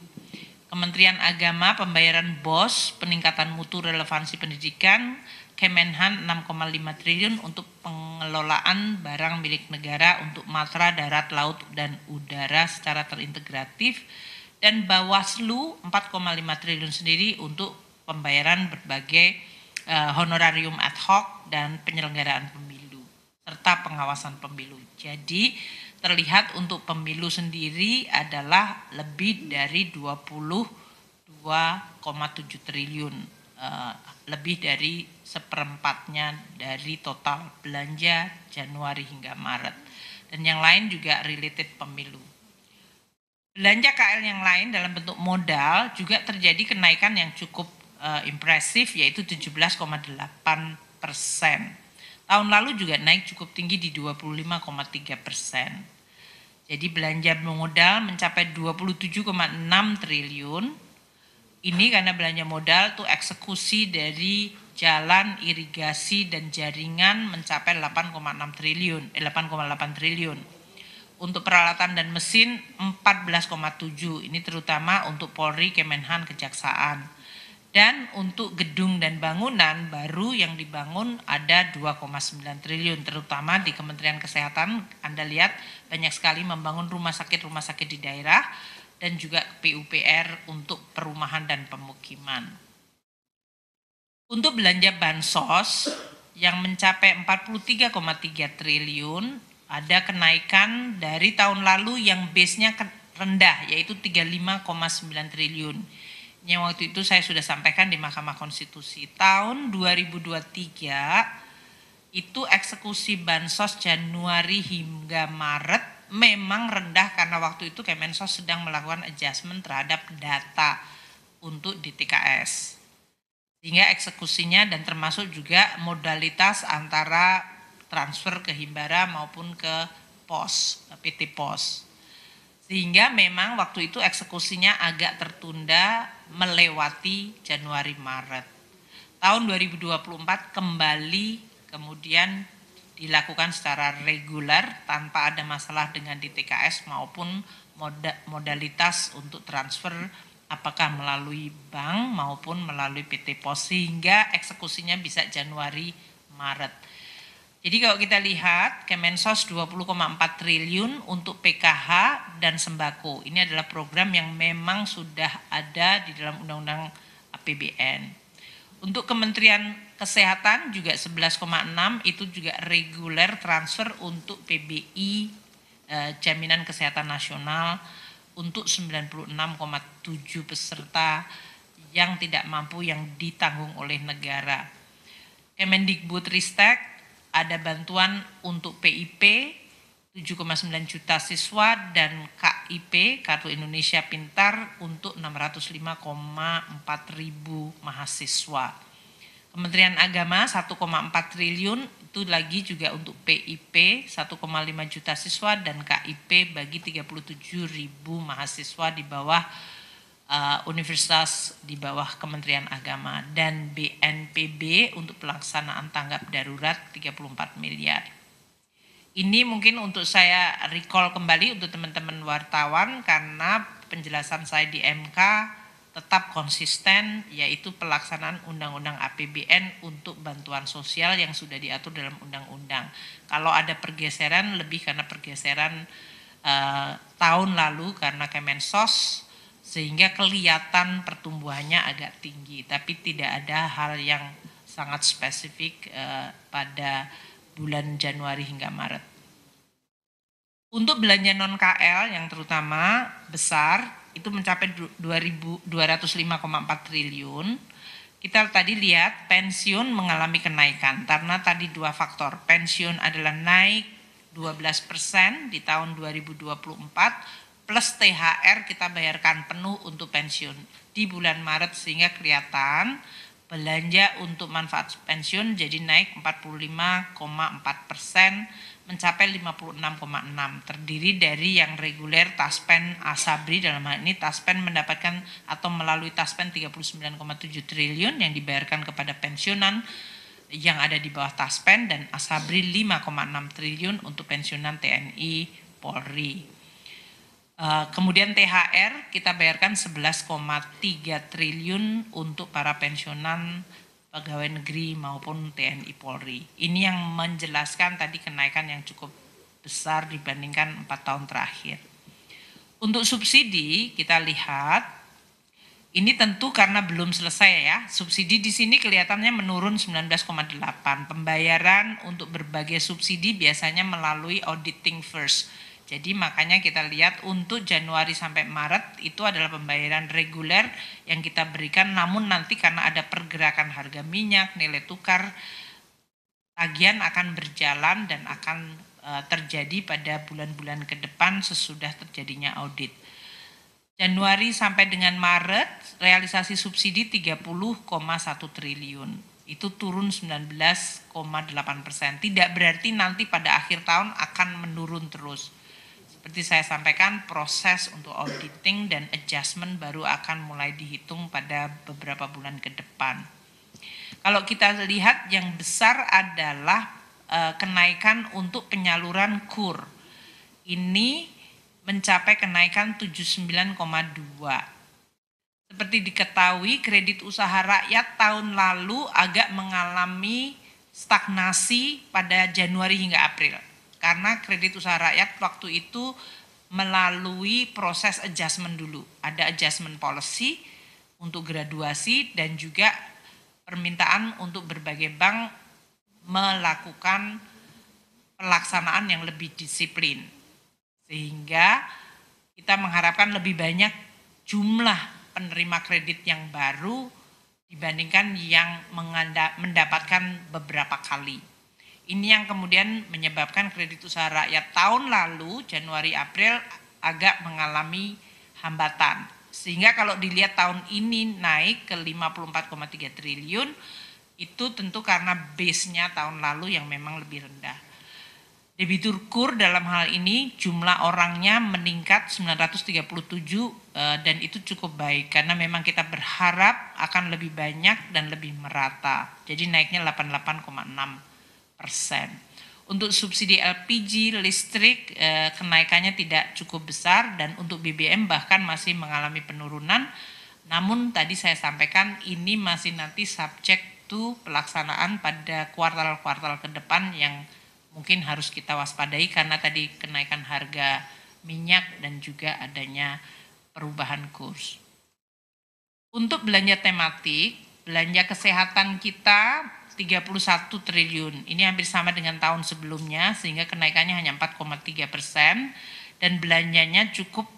Kementerian Agama pembayaran BOS, peningkatan mutu relevansi pendidikan, Kemenhan 6,5 triliun untuk pengelolaan barang milik negara untuk matra darat, laut, dan udara secara terintegratif, dan Bawaslu 4,5 triliun sendiri untuk pembayaran berbagai honorarium ad hoc dan penyelenggaraan pemilu serta pengawasan pemilu. Jadi terlihat untuk pemilu sendiri adalah lebih dari 22,7 triliun, lebih dari seperempatnya dari total belanja Januari hingga Maret. Dan yang lain juga related pemilu. Belanja KL yang lain dalam bentuk modal juga terjadi kenaikan yang cukup impresif, yaitu 17,8%. Tahun lalu juga naik cukup tinggi di 25,3%. Jadi belanja modal mencapai 27,6 triliun. Ini karena belanja modal tuh eksekusi dari jalan, irigasi, dan jaringan mencapai 8,8 triliun. Untuk peralatan dan mesin 14,7, ini terutama untuk Polri, Kemenhan, Kejaksaan. Dan untuk gedung dan bangunan baru yang dibangun ada 2,9 triliun, terutama di Kementerian Kesehatan. Anda lihat banyak sekali membangun rumah sakit di daerah dan juga PUPR untuk perumahan dan pemukiman. Untuk belanja bansos yang mencapai 43,3 triliun, ada kenaikan dari tahun lalu yang base-nya rendah, yaitu 35,9 triliun. Yang waktu itu saya sudah sampaikan di Mahkamah Konstitusi. Tahun 2023 itu eksekusi Bansos Januari hingga Maret memang rendah karena waktu itu Kemensos sedang melakukan adjustment terhadap data untuk DTKS. Sehingga eksekusinya dan termasuk juga modalitas antara transfer ke Himbara maupun ke POS, PT POS. Sehingga memang waktu itu eksekusinya agak tertunda melewati Januari Maret. Tahun 2024 kembali kemudian dilakukan secara reguler tanpa ada masalah dengan DTKS maupun modalitas untuk transfer apakah melalui bank maupun melalui PT POS, sehingga eksekusinya bisa Januari Maret. Jadi kalau kita lihat Kemensos 20,4 triliun untuk PKH dan sembako. Ini adalah program yang memang sudah ada di dalam Undang-Undang APBN. Untuk Kementerian Kesehatan juga 11,6 itu juga reguler transfer untuk PBI Jaminan Kesehatan Nasional untuk 96,7 peserta yang tidak mampu yang ditanggung oleh negara. Kemendikbudristek ada bantuan untuk PIP 7,9 juta siswa dan KIP Kartu Indonesia Pintar untuk 605,4 ribu mahasiswa. Kementerian Agama 1,4 triliun itu lagi juga untuk PIP 1,5 juta siswa dan KIP bagi 37 ribu mahasiswa di bawah universitas di bawah Kementerian Agama, dan BNPB untuk pelaksanaan tanggap darurat 34 miliar. Ini mungkin untuk saya recall kembali untuk teman-teman wartawan karena penjelasan saya di MK tetap konsisten, yaitu pelaksanaan Undang-Undang APBN untuk bantuan sosial yang sudah diatur dalam undang-undang. Kalau ada pergeseran lebih karena pergeseran tahun lalu karena Kemensos, sehingga kelihatan pertumbuhannya agak tinggi, tapi tidak ada hal yang sangat spesifik pada bulan Januari hingga Maret. Untuk belanja non-KL yang terutama besar, itu mencapai 2.205,4 triliun. Kita tadi lihat pensiun mengalami kenaikan, karena tadi dua faktor. Pensiun adalah naik 12% di tahun 2024, plus THR kita bayarkan penuh untuk pensiun di bulan Maret, sehingga kelihatan belanja untuk manfaat pensiun jadi naik 45,4%, mencapai 56,6, terdiri dari yang reguler Taspen Asabri, dalam hal ini Taspen mendapatkan atau melalui Taspen 39,7 triliun yang dibayarkan kepada pensiunan yang ada di bawah Taspen, dan Asabri 5,6 triliun untuk pensiunan TNI Polri. Kemudian THR kita bayarkan 11,3 triliun untuk para pensiunan pegawai negeri maupun TNI Polri. Ini yang menjelaskan tadi kenaikan yang cukup besar dibandingkan 4 tahun terakhir. Untuk subsidi kita lihat, ini tentu karena belum selesai ya. Subsidi di sini kelihatannya menurun 19,8. Pembayaran untuk berbagai subsidi biasanya melalui auditing first. Jadi makanya kita lihat untuk Januari sampai Maret itu adalah pembayaran reguler yang kita berikan, namun nanti karena ada pergerakan harga minyak, nilai tukar, tagihan akan berjalan dan akan terjadi pada bulan-bulan ke depan sesudah terjadinya audit. Januari sampai dengan Maret realisasi subsidi 30,1 triliun. Itu turun 19,8%. Tidak berarti nanti pada akhir tahun akan menurun terus. Seperti saya sampaikan, proses untuk auditing dan adjustment baru akan mulai dihitung pada beberapa bulan ke depan. Kalau kita lihat yang besar adalah kenaikan untuk penyaluran KUR. Ini mencapai kenaikan 79,2. Seperti diketahui, kredit usaha rakyat tahun lalu agak mengalami stagnasi pada Januari hingga April. Karena kredit usaha rakyat waktu itu melalui proses adjustment dulu. Ada adjustment policy untuk graduasi dan juga permintaan untuk berbagai bank melakukan pelaksanaan yang lebih disiplin. Sehingga kita mengharapkan lebih banyak jumlah penerima kredit yang baru dibandingkan yang mendapatkan beberapa kali. Ini yang kemudian menyebabkan kredit usaha rakyat tahun lalu, Januari-April, agak mengalami hambatan. Sehingga kalau dilihat tahun ini naik ke 54,3 triliun, itu tentu karena base-nya tahun lalu yang memang lebih rendah. Debitur KUR dalam hal ini jumlah orangnya meningkat 937 dan itu cukup baik karena memang kita berharap akan lebih banyak dan lebih merata. Jadi naiknya 88,6%. Untuk subsidi LPG, listrik kenaikannya tidak cukup besar dan untuk BBM bahkan masih mengalami penurunan. Namun tadi saya sampaikan ini masih nanti subject to pelaksanaan pada kuartal-kuartal ke depan yang mungkin harus kita waspadai karena tadi kenaikan harga minyak dan juga adanya perubahan kurs. Untuk belanja tematik, belanja kesehatan kita 31 triliun. Ini hampir sama dengan tahun sebelumnya sehingga kenaikannya hanya 4,3% dan belanjanya cukup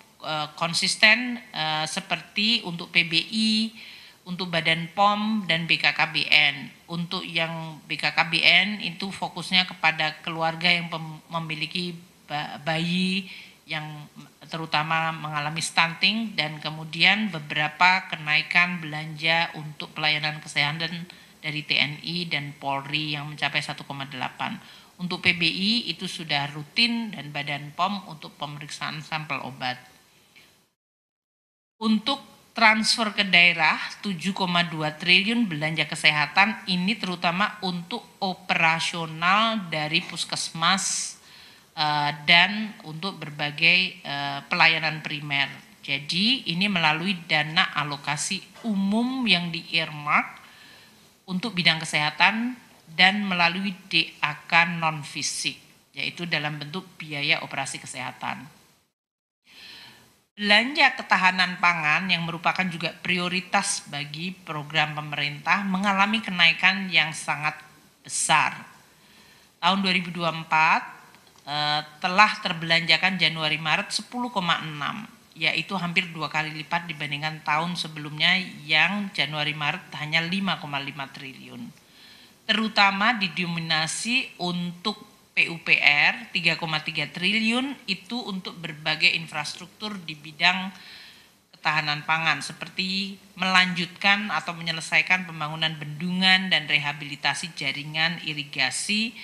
konsisten seperti untuk PBI, untuk Badan POM dan BKKBN. Untuk yang BKKBN itu fokusnya kepada keluarga yang memiliki bayi yang terutama mengalami stunting dan kemudian beberapa kenaikan belanja untuk pelayanan kesehatan dari TNI dan Polri yang mencapai 1,8. Untuk PBI itu sudah rutin dan Badan POM untuk pemeriksaan sampel obat. Untuk transfer ke daerah 7,2 triliun belanja kesehatan ini terutama untuk operasional dari puskesmas dan untuk berbagai pelayanan primer. Jadi ini melalui dana alokasi umum yang di-earmark untuk bidang kesehatan dan melalui DAK non-fisik, yaitu dalam bentuk biaya operasi kesehatan. Belanja ketahanan pangan yang merupakan juga prioritas bagi program pemerintah mengalami kenaikan yang sangat besar. Tahun 2024 telah terbelanjakan Januari-Maret 10,6, yaitu hampir 2 kali lipat dibandingkan tahun sebelumnya yang Januari-Maret hanya 5,5 triliun. Terutama didominasi untuk PUPR 3,3 triliun itu untuk berbagai infrastruktur di bidang ketahanan pangan seperti melanjutkan atau menyelesaikan pembangunan bendungan dan rehabilitasi jaringan irigasi.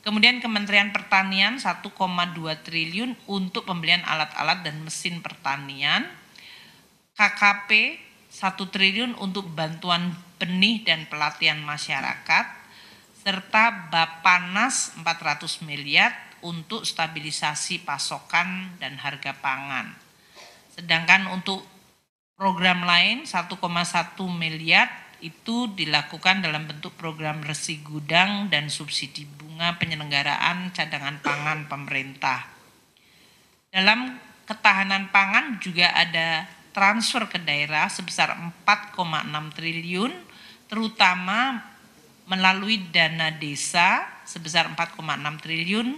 Kemudian Kementerian Pertanian 1,2 triliun untuk pembelian alat-alat dan mesin pertanian. KKP 1 triliun untuk bantuan benih dan pelatihan masyarakat. Serta Bappenas 400 miliar untuk stabilisasi pasokan dan harga pangan. Sedangkan untuk program lain 1,1 miliar itu dilakukan dalam bentuk program resi gudang dan subsidi bunga penyelenggaraan cadangan pangan pemerintah. Dalam ketahanan pangan juga ada transfer ke daerah sebesar 4,6 triliun terutama melalui dana desa sebesar 4,6 triliun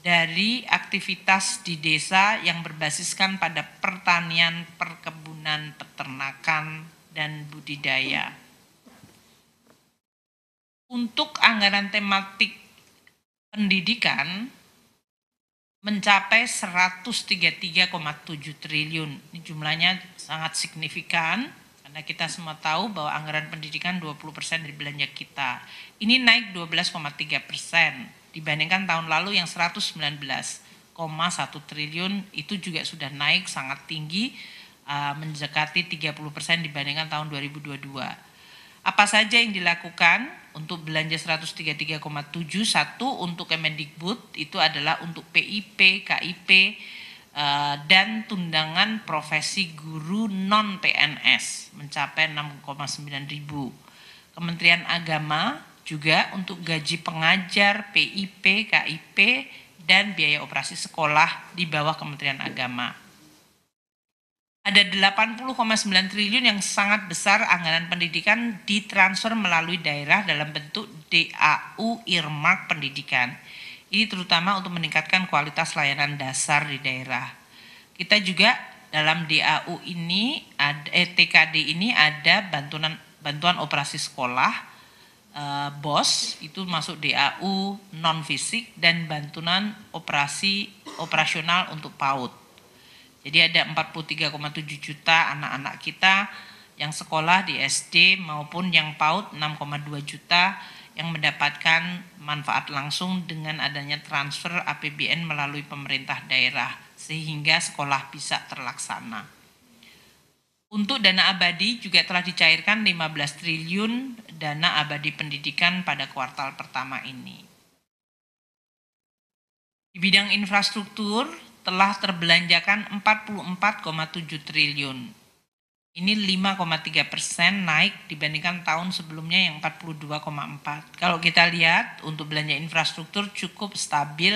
dari aktivitas di desa yang berbasiskan pada pertanian, perkebunan, peternakan, dan budidaya. Untuk anggaran tematik pendidikan mencapai 133,7 triliun. Ini jumlahnya sangat signifikan. Karena kita semua tahu bahwa anggaran pendidikan 20% dari belanja kita. Ini naik 12,3% dibandingkan tahun lalu yang 119,1 triliun itu juga sudah naik sangat tinggi mendekati 30% dibandingkan tahun 2022. Apa saja yang dilakukan untuk belanja 133,7 satu untuk Kemendikbud itu adalah untuk PIP, KIP, dan tundangan profesi guru non-PNS mencapai 6,9 ribu. Kementerian Agama juga untuk gaji pengajar, PIP, KIP, dan biaya operasi sekolah di bawah Kementerian Agama. Ada 80,9 triliun yang sangat besar anggaran pendidikan ditransfer melalui daerah dalam bentuk DAU earmark pendidikan. Ini terutama untuk meningkatkan kualitas layanan dasar di daerah. Kita juga dalam DAU ini, TKD ini ada bantuan operasi sekolah, BOS itu masuk DAU non fisik, dan bantuan operasional untuk PAUD. Jadi ada 43,7 juta anak-anak kita yang sekolah di SD maupun yang PAUD 6,2 juta yang mendapatkan manfaat langsung dengan adanya transfer APBN melalui pemerintah daerah sehingga sekolah bisa terlaksana. Untuk dana abadi juga telah dicairkan 15 triliun dana abadi pendidikan pada kuartal pertama ini. Di bidang infrastruktur telah terbelanjakan 44,7 triliun. Ini 5,3% naik dibandingkan tahun sebelumnya yang 42,4. Kalau kita lihat untuk belanja infrastruktur cukup stabil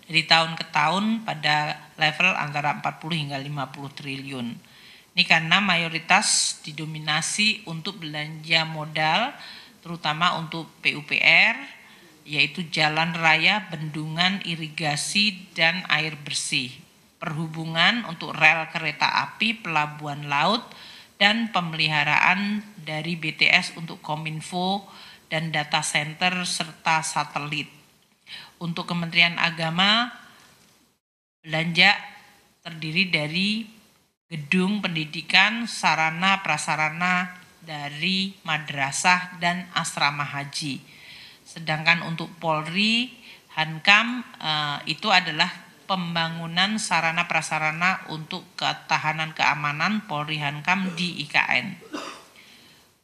dari tahun ke tahun pada level antara 40 hingga 50 triliun. Ini karena mayoritas didominasi untuk belanja modal, terutama untuk PUPR, yaitu jalan raya, bendungan, irigasi, dan air bersih. Perhubungan untuk rel kereta api, pelabuhan laut, dan pemeliharaan dari BTS untuk Kominfo dan data center serta satelit. Untuk Kementerian Agama, belanja terdiri dari gedung pendidikan, sarana prasarana dari madrasah dan asrama haji. Sedangkan untuk Polri, Hankam itu adalah pembangunan sarana prasarana untuk ketahanan keamanan Polri Hankam di IKN.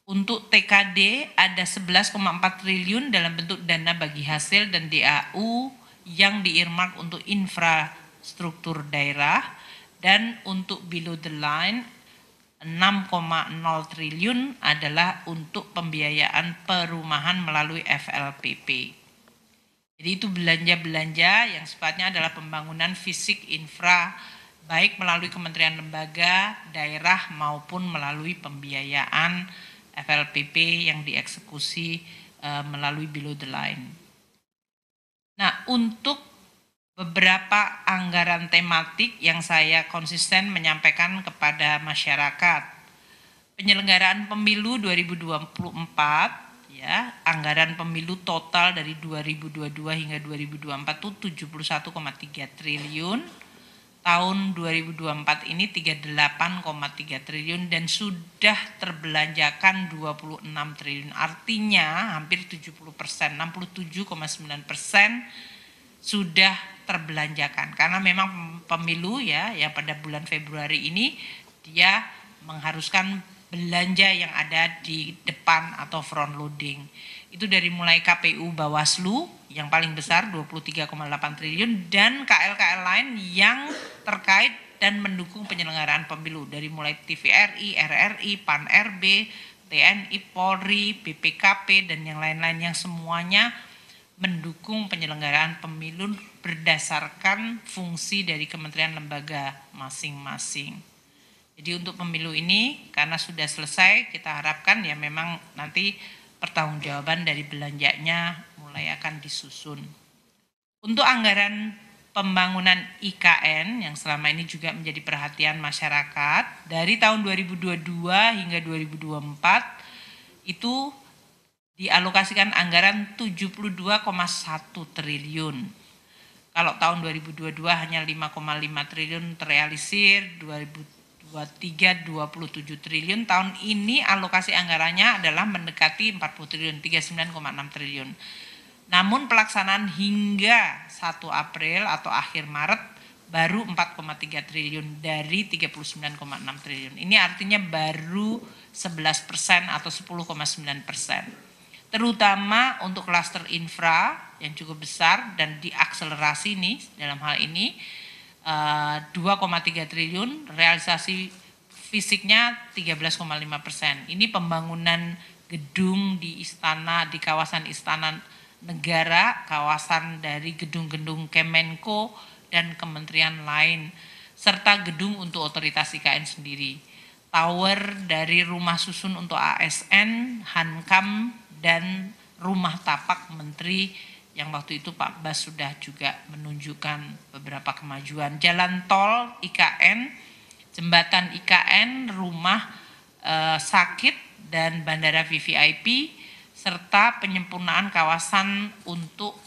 Untuk TKD ada 11,4 triliun dalam bentuk dana bagi hasil dan DAU yang di-earmark untuk infrastruktur daerah. Dan untuk below the line 6,0 triliun adalah untuk pembiayaan perumahan melalui FLPP. Jadi itu belanja-belanja yang sifatnya adalah pembangunan fisik infra baik melalui kementerian lembaga, daerah maupun melalui pembiayaan FLPP yang dieksekusi melalui below the line. Nah, untuk beberapa anggaran tematik yang saya konsisten menyampaikan kepada masyarakat. Penyelenggaraan pemilu 2024, ya, anggaran pemilu total dari 2022 hingga 2024 itu 71,3 triliun. Tahun 2024 ini 38,3 triliun dan sudah terbelanjakan 26 triliun. Artinya hampir 70%, 67,9% sudah terbelanjakan karena memang pemilu ya pada bulan Februari ini dia mengharuskan belanja yang ada di depan atau front loading. Itu dari mulai KPU Bawaslu yang paling besar 23,8 triliun dan KL-KL lain yang terkait dan mendukung penyelenggaraan pemilu dari mulai TVRI, RRI, PAN-RB, TNI, Polri, BPKP dan yang lain-lain yang semuanya mendukung penyelenggaraan pemilu berdasarkan fungsi dari kementerian lembaga masing-masing. Jadi untuk pemilu ini karena sudah selesai kita harapkan ya memang nanti pertanggungjawaban dari belanjanya mulai akan disusun. Untuk anggaran pembangunan IKN yang selama ini juga menjadi perhatian masyarakat dari tahun 2022 hingga 2024 itu dialokasikan anggaran 72,1 triliun. Kalau tahun 2022 hanya 5,5 triliun terrealisir, 2023 27 triliun, tahun ini alokasi anggarannya adalah mendekati 40 triliun, 39,6 triliun. Namun pelaksanaan hingga 1 April atau akhir Maret baru 4,3 triliun dari 39,6 triliun. Ini artinya baru 11% atau 10,9%. Terutama untuk klaster infra yang cukup besar dan diakselerasi nih dalam hal ini 2,3 triliun, realisasi fisiknya 13,5%. Ini pembangunan gedung di istana, di kawasan istana negara, kawasan dari gedung-gedung Kemenko dan kementerian lain, serta gedung untuk otoritas IKN sendiri. Tower dari rumah susun untuk ASN, Hankam, dan rumah tapak menteri yang waktu itu Pak Bas sudah juga menunjukkan beberapa kemajuan. Jalan tol IKN, jembatan IKN, rumah sakit dan bandara VVIP, serta penyempurnaan kawasan untuk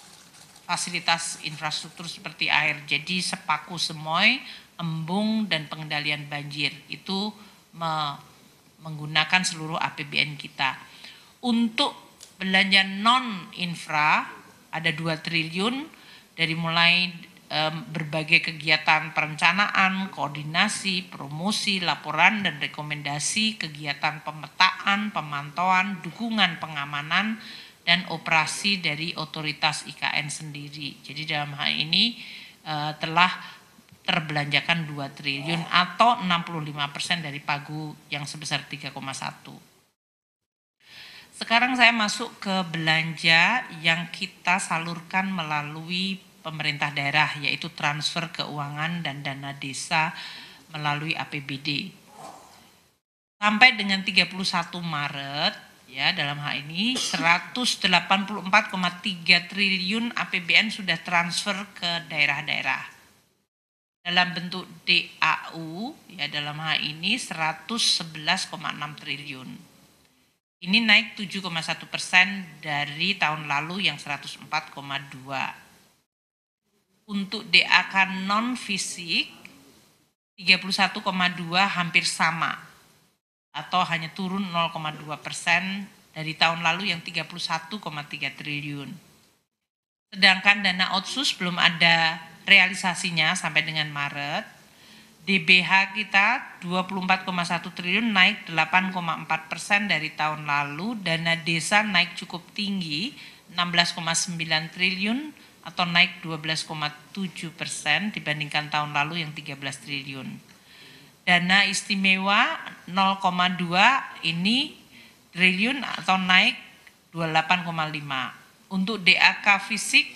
fasilitas infrastruktur seperti air. Jadi Sepaku Semoy, embung dan pengendalian banjir itu menggunakan seluruh APBN kita. Untuk belanja non-infra ada 2 triliun dari mulai berbagai kegiatan perencanaan, koordinasi, promosi, laporan dan rekomendasi, kegiatan pemetaan, pemantauan, dukungan pengamanan dan operasi dari otoritas IKN sendiri. Jadi dalam hal ini telah terbelanjakan 2 triliun atau 65% dari pagu yang sebesar 3,1. Sekarang saya masuk ke belanja yang kita salurkan melalui pemerintah daerah, yaitu transfer keuangan dan dana desa melalui APBD. Sampai dengan 31 Maret, ya dalam hal ini 184,3 triliun APBN sudah transfer ke daerah-daerah. Dalam bentuk DAU, ya dalam hal ini 111,6 triliun. Ini naik 7,1% dari tahun lalu yang 104,2. Untuk DAK non fisik 31,2 hampir sama atau hanya turun 0,2% dari tahun lalu yang 31,3 triliun. Sedangkan dana otsus belum ada realisasinya sampai dengan Maret. DBH kita 24,1 triliun naik 8,4% dari tahun lalu. Dana desa naik cukup tinggi 16,9 triliun atau naik 12,7% dibandingkan tahun lalu yang 13 triliun. Dana istimewa 0,2 ini triliun atau naik 28,5. Untuk DAK fisik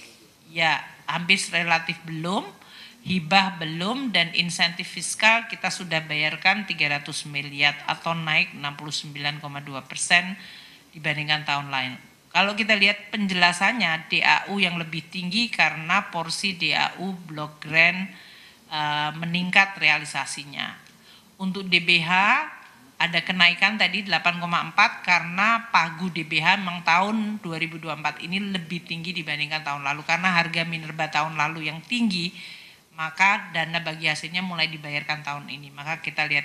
ya hampir relatif belum. Hibah belum dan insentif fiskal kita sudah bayarkan 300 miliar atau naik 69,2% dibandingkan tahun lain. Kalau kita lihat penjelasannya DAU yang lebih tinggi karena porsi DAU Blok Grand meningkat realisasinya. Untuk DBH ada kenaikan tadi 8,4 karena pagu DBH memang tahun 2024 ini lebih tinggi dibandingkan tahun lalu karena harga minerba tahun lalu yang tinggi, maka dana bagi hasilnya mulai dibayarkan tahun ini. Maka kita lihat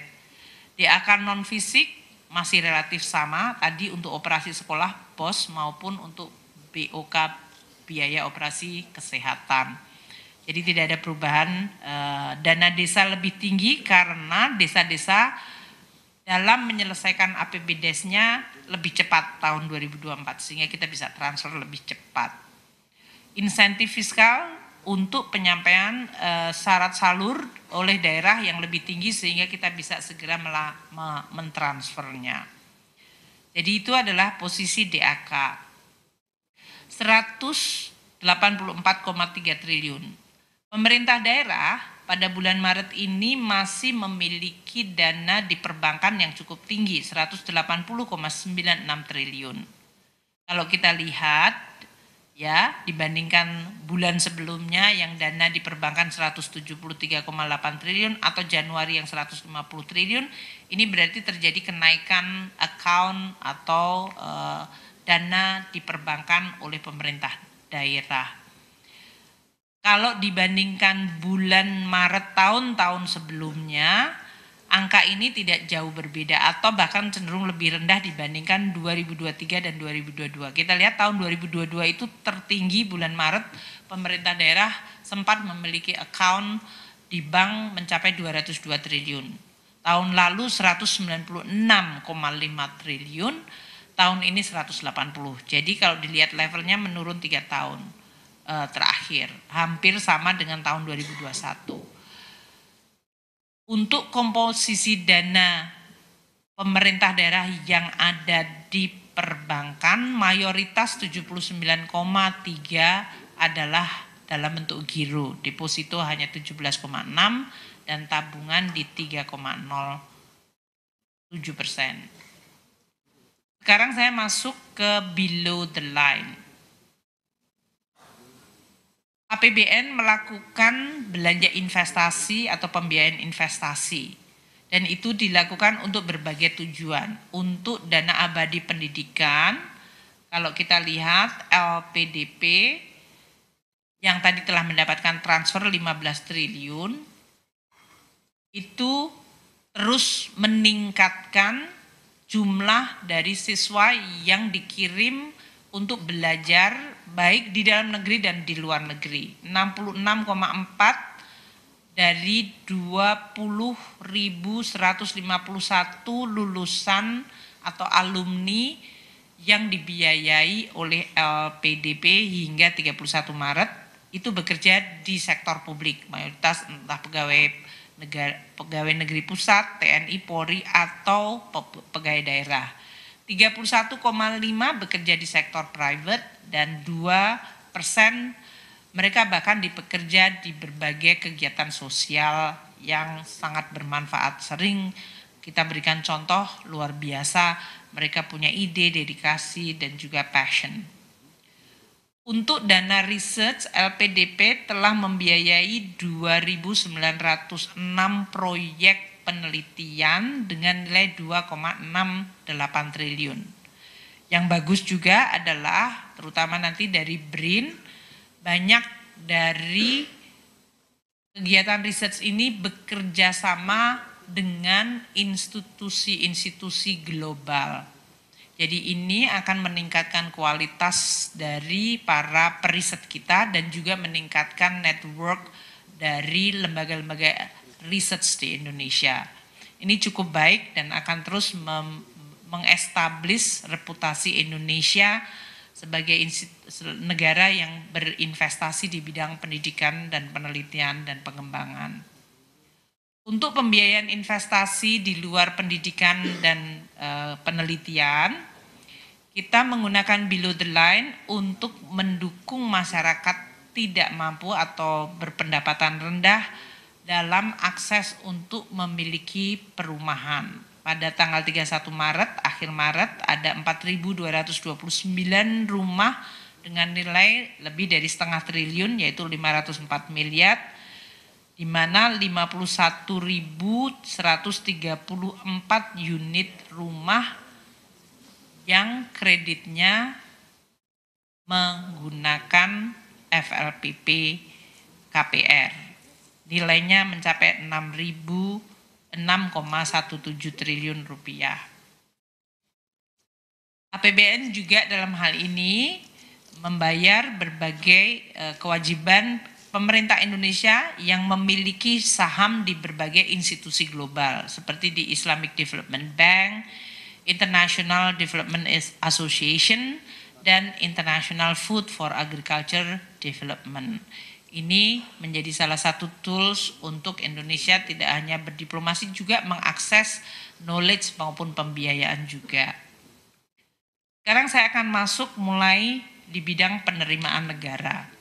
DAK non fisik masih relatif sama tadi untuk operasi sekolah POS maupun untuk BOK biaya operasi kesehatan. Jadi tidak ada perubahan. Dana desa lebih tinggi karena desa-desa dalam menyelesaikan APBDes-nya lebih cepat tahun 2024 sehingga kita bisa transfer lebih cepat. Insentif fiskal untuk penyampaian syarat salur oleh daerah yang lebih tinggi sehingga kita bisa segera mentransfernya. Jadi itu adalah posisi DAK. 184,3 triliun. Pemerintah daerah pada bulan Maret ini masih memiliki dana di perbankan yang cukup tinggi, 180,96 triliun. Kalau kita lihat ya dibandingkan bulan sebelumnya yang dana di perbankan 173,8 triliun atau Januari yang 150 triliun, ini berarti terjadi kenaikan account atau dana di perbankan oleh pemerintah daerah. Kalau dibandingkan bulan Maret tahun-tahun sebelumnya, angka ini tidak jauh berbeda atau bahkan cenderung lebih rendah dibandingkan 2023 dan 2022. Kita lihat tahun 2022 itu tertinggi bulan Maret, pemerintah daerah sempat memiliki account di bank mencapai 202 triliun. Tahun lalu 196,5 triliun, tahun ini 180. Jadi kalau dilihat levelnya menurun 3 tahun terakhir, hampir sama dengan tahun 2021. Untuk komposisi dana pemerintah daerah yang ada di perbankan, mayoritas 79,3 adalah dalam bentuk giro, deposito hanya 17,6 dan tabungan di 3,07%. Sekarang saya masuk ke below the line. APBN melakukan belanja investasi atau pembiayaan investasi, dan itu dilakukan untuk berbagai tujuan. Untuk dana abadi pendidikan, kalau kita lihat LPDP yang tadi telah mendapatkan transfer 15 triliun, itu terus meningkatkan jumlah dari siswa yang dikirim untuk belajar baik di dalam negeri dan di luar negeri. 66,4 dari 20.151 lulusan atau alumni yang dibiayai oleh LPDP hingga 31 Maret itu bekerja di sektor publik, mayoritas entah pegawai negeri pusat, TNI, Polri, atau pegawai daerah. 31,5 bekerja di sektor private dan 2% mereka bahkan bekerja di berbagai kegiatan sosial yang sangat bermanfaat. Sering kita berikan contoh luar biasa, mereka punya ide, dedikasi, dan juga passion. Untuk dana research, LPDP telah membiayai 2.906 proyek penelitian dengan nilai 2,68 triliun. Yang bagus juga adalah terutama nanti dari BRIN, banyak dari kegiatan research ini bekerja sama dengan institusi-institusi global. Jadi ini akan meningkatkan kualitas dari para periset kita dan juga meningkatkan network dari lembaga-lembaga research di Indonesia. Ini cukup baik dan akan terus mengestablish reputasi Indonesia sebagai negara yang berinvestasi di bidang pendidikan dan penelitian dan pengembangan. Untuk pembiayaan investasi di luar pendidikan dan penelitian, kita menggunakan below the line untuk mendukung masyarakat tidak mampu atau berpendapatan rendah dalam akses untuk memiliki perumahan. Pada tanggal 31 Maret, akhir Maret, ada 4.229 rumah dengan nilai lebih dari setengah triliun, yaitu 504 miliar, di mana 51.134 unit rumah yang kreditnya menggunakan FLPP KPR. Nilainya mencapai 6,17 triliun rupiah. APBN juga dalam hal ini membayar berbagai kewajiban pemerintah Indonesia yang memiliki saham di berbagai institusi global seperti di Islamic Development Bank, International Development Association, dan International Food for Agriculture Development. Ini menjadi salah satu tools untuk Indonesia tidak hanya berdiplomasi, juga mengakses knowledge maupun pembiayaan juga. Sekarang saya akan masuk mulai di bidang penerimaan negara.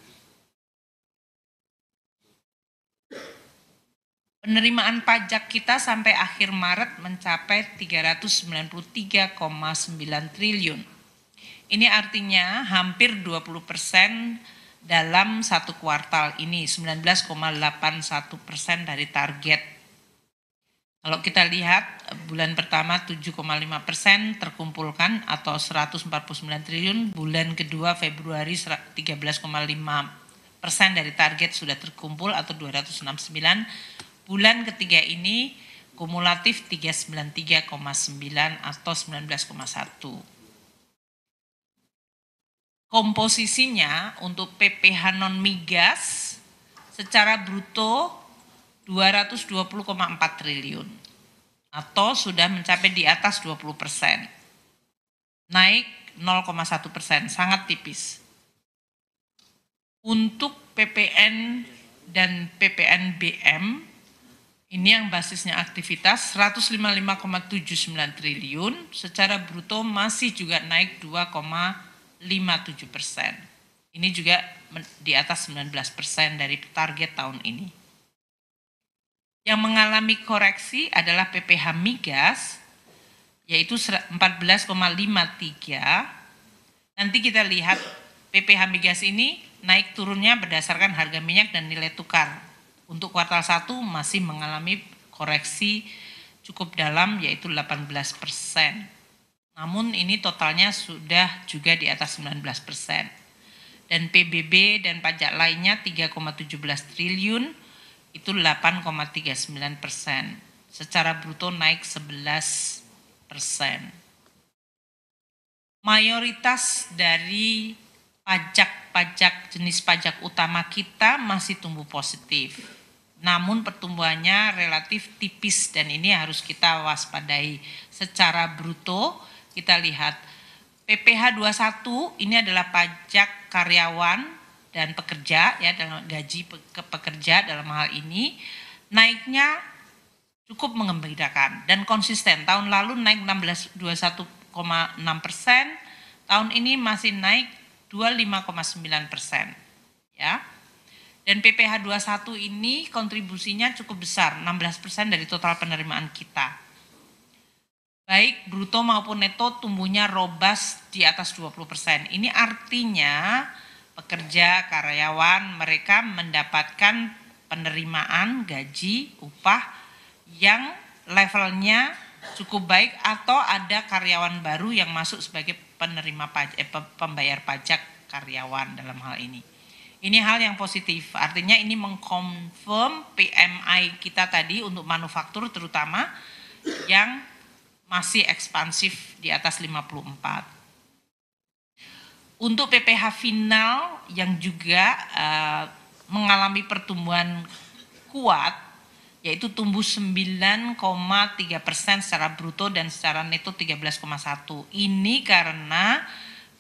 Penerimaan pajak kita sampai akhir Maret mencapai 393,9 triliun. Ini artinya hampir 20% dalam satu kuartal ini, 19,81% dari target. Kalau kita lihat bulan pertama 7,5% terkumpulkan atau 149 triliun, bulan kedua Februari 13,5% dari target sudah terkumpul atau 269, bulan ketiga ini kumulatif 393,9 atau 19,1. Komposisinya untuk PPh non migas secara bruto 220,4 triliun atau sudah mencapai di atas 20%. Naik 0,1%, sangat tipis. Untuk PPN dan PPNBM ini yang basisnya aktivitas 155,79 triliun, secara bruto masih juga naik 2,57%. Ini juga di atas 19% dari target tahun ini. Yang mengalami koreksi adalah PPh migas yaitu 14,53. Nanti kita lihat PPH migas ini naik turunnya berdasarkan harga minyak dan nilai tukar. Untuk kuartal 1 masih mengalami koreksi cukup dalam, yaitu 18%. Namun ini totalnya sudah juga di atas 19%. Dan PBB dan pajak lainnya 3,17 triliun, itu 8,39%. Secara bruto naik 11%. Mayoritas dari pajak jenis pajak utama kita masih tumbuh positif. Namun pertumbuhannya relatif tipis dan ini harus kita waspadai. Secara bruto kita lihat PPH 21 ini adalah pajak karyawan dan pekerja ya, dalam gaji pekerja dalam hal ini naiknya cukup mengembirakan dan konsisten. Tahun lalu naik 21,6%, tahun ini masih naik 25,9%, ya. Dan PPH 21 ini kontribusinya cukup besar, 16% dari total penerimaan kita. Baik bruto maupun neto tumbuhnya robust di atas 20%. Ini artinya pekerja, karyawan, mereka mendapatkan penerimaan gaji, upah yang levelnya cukup baik atau ada karyawan baru yang masuk sebagai pembayar pajak karyawan dalam hal ini. Ini hal yang positif, artinya ini mengkonfirm PMI kita tadi untuk manufaktur terutama yang masih ekspansif di atas 54. Untuk PPH final yang juga mengalami pertumbuhan kuat, yaitu tumbuh 9,3% secara bruto dan secara neto 13,1. Ini karena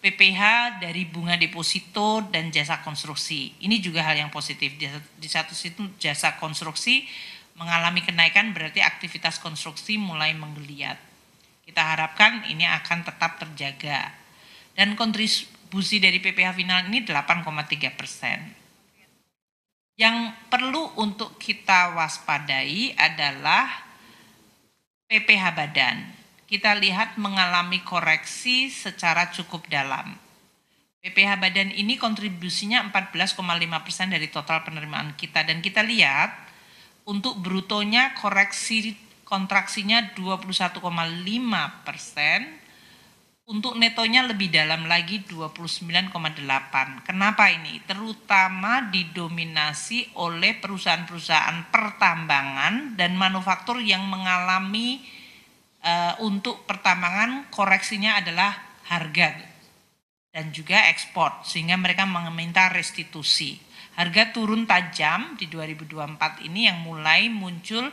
PPH dari bunga deposito dan jasa konstruksi. Ini juga hal yang positif. Di satu situ jasa konstruksi mengalami kenaikan, berarti aktivitas konstruksi mulai menggeliat. Kita harapkan ini akan tetap terjaga. Dan kontribusi dari PPH final ini 8,3%. Yang perlu untuk kita waspadai adalah PPH badan. Kita lihat mengalami koreksi secara cukup dalam. PPH badan ini kontribusinya 14,5% dari total penerimaan kita. Dan kita lihat untuk brutonya kontraksinya 21,5%. Untuk netonya lebih dalam lagi 29,8. Kenapa ini? Terutama didominasi oleh perusahaan-perusahaan pertambangan dan manufaktur yang mengalami untuk pertambangan koreksinya adalah harga dan juga ekspor, sehingga mereka meminta restitusi. Harga turun tajam di 2024 ini yang mulai muncul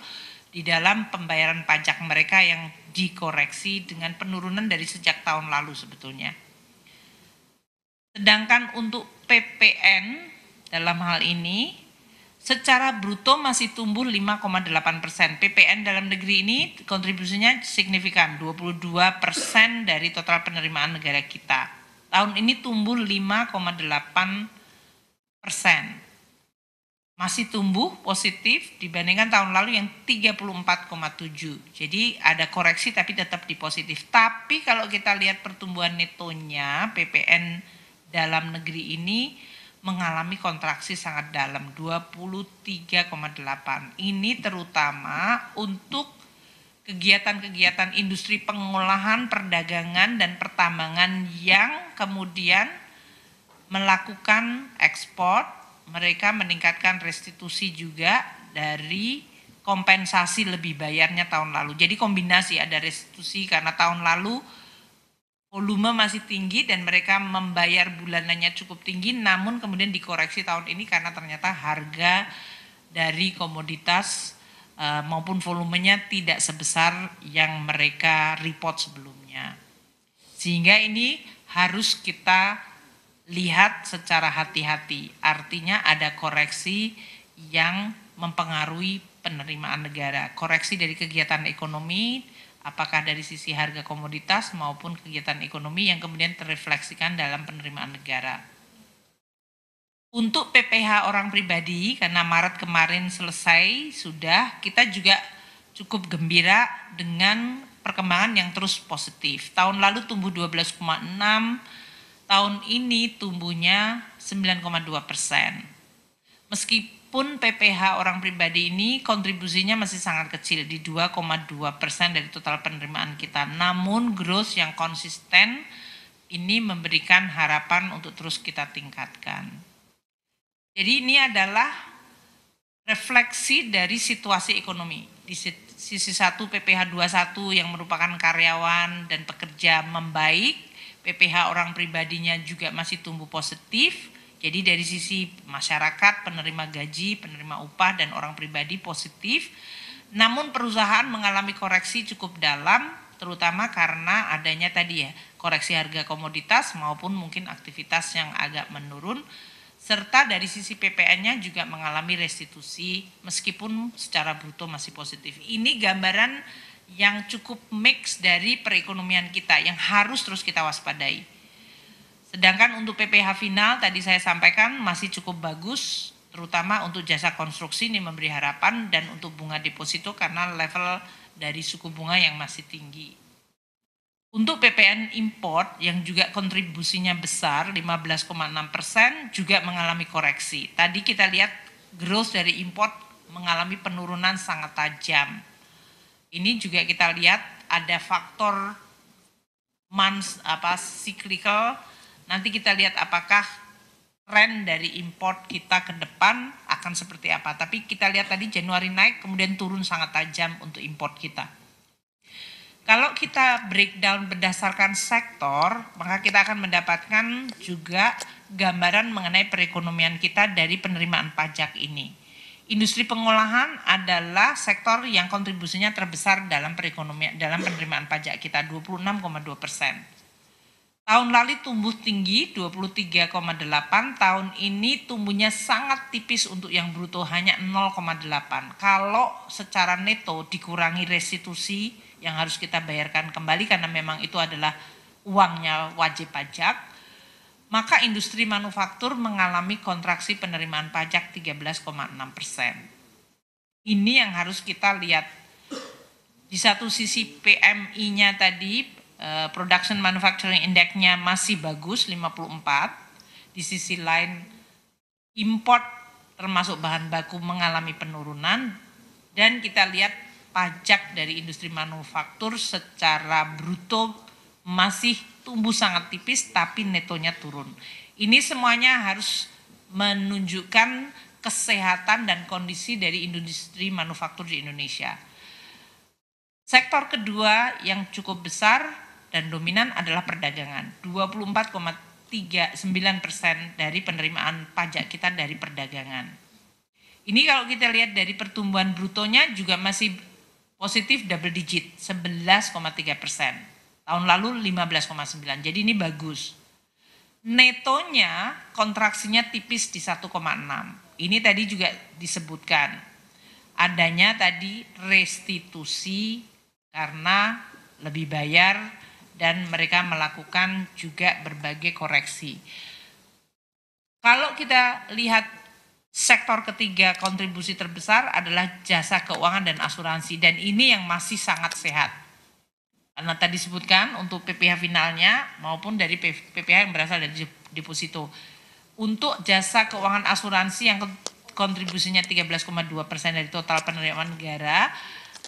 di dalam pembayaran pajak mereka yang dikoreksi dengan penurunan dari sejak tahun lalu sebetulnya. Sedangkan untuk PPN dalam hal ini secara bruto masih tumbuh 5,8%. PPN dalam negeri ini kontribusinya signifikan, 22% dari total penerimaan negara kita. Tahun ini tumbuh 5,8%. Masih tumbuh positif dibandingkan tahun lalu yang 34,7. Jadi ada koreksi tapi tetap di positif. Tapi kalau kita lihat pertumbuhan netonya PPN dalam negeri ini mengalami kontraksi sangat dalam, 23,8. Ini terutama untuk kegiatan-kegiatan industri pengolahan, perdagangan dan pertambangan yang kemudian melakukan ekspor. Mereka meningkatkan restitusi juga dari kompensasi lebih bayarnya tahun lalu. Jadi kombinasi, ada restitusi karena tahun lalu volume masih tinggi dan mereka membayar bulanannya cukup tinggi, namun kemudian dikoreksi tahun ini karena ternyata harga dari komoditas maupun volumenya tidak sebesar yang mereka report sebelumnya. Sehingga ini harus kita lihat secara hati-hati, artinya ada koreksi yang mempengaruhi penerimaan negara. Koreksi dari kegiatan ekonomi, apakah dari sisi harga komoditas maupun kegiatan ekonomi yang kemudian terrefleksikan dalam penerimaan negara. Untuk PPH orang pribadi, karena Maret kemarin selesai sudah, kita juga cukup gembira dengan perkembangan yang terus positif. Tahun lalu tumbuh 12,6, tahun ini tumbuhnya 9,2%. Meskipun PPH orang pribadi ini kontribusinya masih sangat kecil di 2,2% dari total penerimaan kita. Namun growth yang konsisten ini memberikan harapan untuk terus kita tingkatkan. Jadi ini adalah refleksi dari situasi ekonomi. Di sisi satu PPH 21 yang merupakan karyawan dan pekerja membaik, PPH orang pribadinya juga masih tumbuh positif. Jadi dari sisi masyarakat, penerima gaji, penerima upah dan orang pribadi positif. Namun perusahaan mengalami koreksi cukup dalam, terutama karena adanya tadi ya, koreksi harga komoditas maupun mungkin aktivitas yang agak menurun. Serta dari sisi PPN-nya juga mengalami restitusi meskipun secara bruto masih positif. Ini gambaran yang cukup mix dari perekonomian kita yang harus terus kita waspadai. Sedangkan untuk PPH final tadi saya sampaikan masih cukup bagus, terutama untuk jasa konstruksi ini memberi harapan dan untuk bunga deposito karena level dari suku bunga yang masih tinggi. Untuk PPN import yang juga kontribusinya besar 15,6% juga mengalami koreksi. Tadi kita lihat growth dari import mengalami penurunan sangat tajam. Ini juga kita lihat ada faktor cyclical. Nanti kita lihat apakah tren dari import kita ke depan akan seperti apa. Tapi kita lihat tadi Januari naik kemudian turun sangat tajam untuk import kita. Kalau kita breakdown berdasarkan sektor, maka kita akan mendapatkan juga gambaran mengenai perekonomian kita dari penerimaan pajak ini. Industri pengolahan adalah sektor yang kontribusinya terbesar dalam perekonomian, dalam penerimaan pajak kita 26,2%. Tahun lalu tumbuh tinggi 23,8, tahun ini tumbuhnya sangat tipis untuk yang bruto hanya 0,8. Kalau secara neto dikurangi restitusi yang harus kita bayarkan kembali karena memang itu adalah uangnya wajib pajak, maka industri manufaktur mengalami kontraksi penerimaan pajak 13,6%. Ini yang harus kita lihat. Di satu sisi PMI-nya tadi, Production Manufacturing Index-nya masih bagus 54, di sisi lain import termasuk bahan baku mengalami penurunan, dan kita lihat pajak dari industri manufaktur secara bruto masih tumbuh sangat tipis tapi netonya turun. Ini semuanya harus menunjukkan kesehatan dan kondisi dari industri manufaktur di Indonesia. Sektor kedua yang cukup besar dan dominan adalah perdagangan. 24,39% dari penerimaan pajak kita dari perdagangan. Ini kalau kita lihat dari pertumbuhan brutonya juga masih positif double digit 11,3%. Tahun lalu 15,9. Jadi ini bagus. Netonya kontraksinya tipis di 1,6. Ini tadi juga disebutkan. Adanya tadi restitusi karena lebih bayar dan mereka melakukan juga berbagai koreksi. Kalau kita lihat sektor ketiga kontribusi terbesar adalah jasa keuangan dan asuransi, dan ini yang masih sangat sehat. Karena tadi disebutkan untuk PPH finalnya maupun dari PPH yang berasal dari deposito. Untuk jasa keuangan asuransi yang kontribusinya 13,2% dari total penerimaan negara,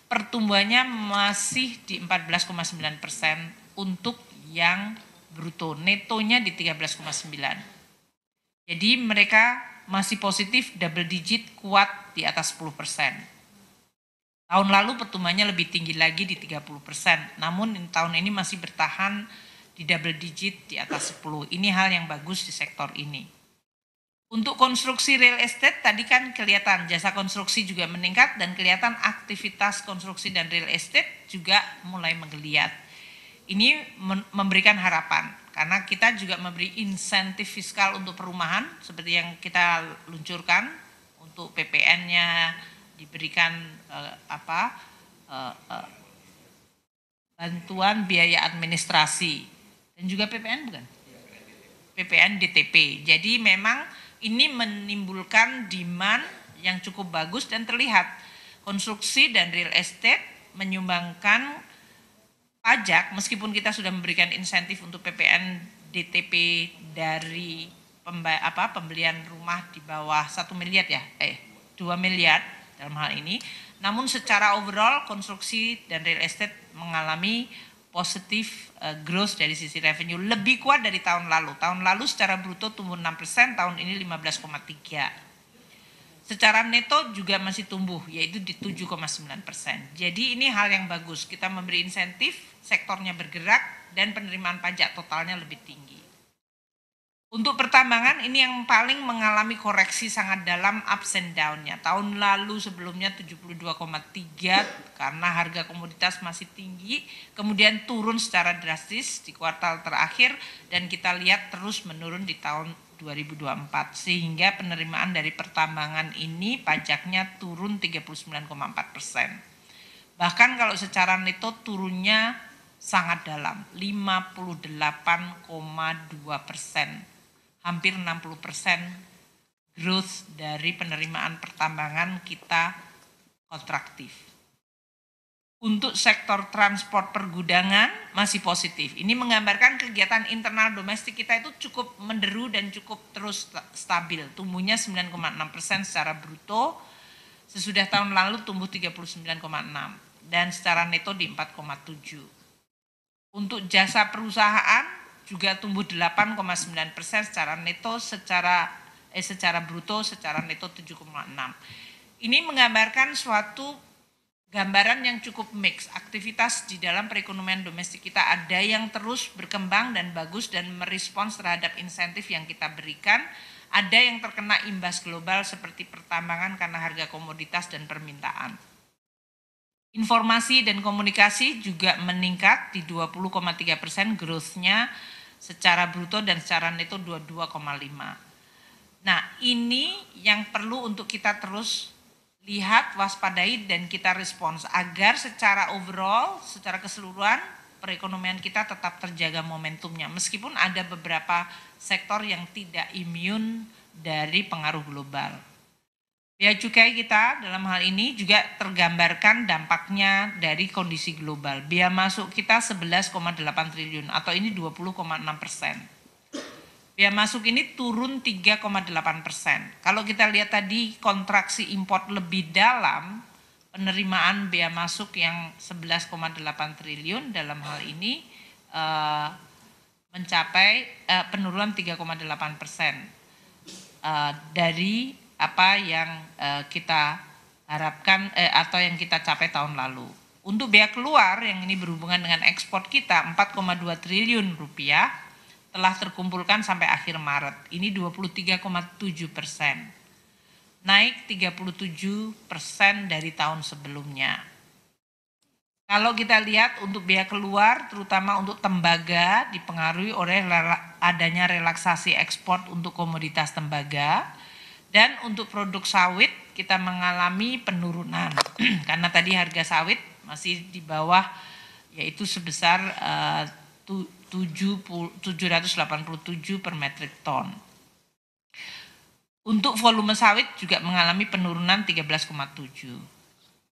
pertumbuhannya masih di 14,9% untuk yang bruto, netonya di 13,9%. Jadi mereka masih positif double digit kuat di atas 10%. Tahun lalu pertumbuhannya lebih tinggi lagi di 30%, namun tahun ini masih bertahan di double digit di atas 10. Ini hal yang bagus di sektor ini. Untuk konstruksi real estate tadi kan kelihatan jasa konstruksi juga meningkat dan kelihatan aktivitas konstruksi dan real estate juga mulai menggeliat. Ini memberikan harapan. Karena kita juga memberi insentif fiskal untuk perumahan seperti yang kita luncurkan, untuk PPN-nya diberikan bantuan biaya administrasi dan juga PPN bukan? PPN DTP. Jadi memang ini menimbulkan demand yang cukup bagus dan terlihat konstruksi dan real estate menyumbangkan pajak, meskipun kita sudah memberikan insentif untuk PPN DTP dari pembelian rumah di bawah 1 miliar ya, 2 miliar dalam hal ini, namun secara overall konstruksi dan real estate mengalami positif growth dari sisi revenue lebih kuat dari tahun lalu. Tahun lalu secara bruto tumbuh 6%, tahun ini 15,3%. Secara neto juga masih tumbuh, yaitu di 7,9%. Jadi ini hal yang bagus, kita memberi insentif, sektornya bergerak, dan penerimaan pajak totalnya lebih tinggi. Untuk pertambangan ini yang paling mengalami koreksi sangat dalam ups and down-nya. Tahun lalu sebelumnya 72,3 karena harga komoditas masih tinggi, kemudian turun secara drastis di kuartal terakhir dan kita lihat terus menurun di tahun 2024 sehingga penerimaan dari pertambangan ini pajaknya turun 39,4%. Bahkan kalau secara neto turunnya sangat dalam, 58,2%. Hampir 60% growth dari penerimaan pertambangan kita kontraktif. Untuk sektor transport pergudangan masih positif. Ini menggambarkan kegiatan internal domestik kita itu cukup menderu dan cukup terus stabil. Tumbuhnya 9,6% secara bruto, sesudah tahun lalu tumbuh 39,6 dan secara neto di 4,7. Untuk jasa perusahaan juga tumbuh 8,9% secara neto, secara bruto, secara neto 7,6. Ini menggambarkan suatu gambaran yang cukup mix. Aktivitas di dalam perekonomian domestik kita ada yang terus berkembang dan bagus dan merespons terhadap insentif yang kita berikan. Ada yang terkena imbas global seperti pertambangan karena harga komoditas dan permintaan. Informasi dan komunikasi juga meningkat di 20,3%, growth-nya secara bruto dan secara neto 22,5%. Nah, ini yang perlu untuk kita terus lihat, waspadai dan kita respons agar secara overall, secara keseluruhan perekonomian kita tetap terjaga momentumnya meskipun ada beberapa sektor yang tidak imun dari pengaruh global. Bea cukai kita dalam hal ini juga tergambarkan dampaknya dari kondisi global. Bea masuk kita 11,8 triliun atau ini 20,6%. Bea masuk ini turun 3,8%. Kalau kita lihat tadi kontraksi import lebih dalam, penerimaan bea masuk yang 11,8 triliun dalam hal ini mencapai penurunan 3,8% dari apa yang kita harapkan atau yang kita capai tahun lalu. Untuk bea keluar yang ini berhubungan dengan ekspor kita 4,2 triliun rupiah telah terkumpulkan sampai akhir Maret. Ini 23,7%. Naik 37% dari tahun sebelumnya. Kalau kita lihat untuk bea keluar terutama untuk tembaga dipengaruhi oleh adanya relaksasi ekspor untuk komoditas tembaga. Dan untuk produk sawit kita mengalami penurunan karena tadi harga sawit masih di bawah yaitu sebesar 787 per metrik ton. Untuk volume sawit juga mengalami penurunan 13,7.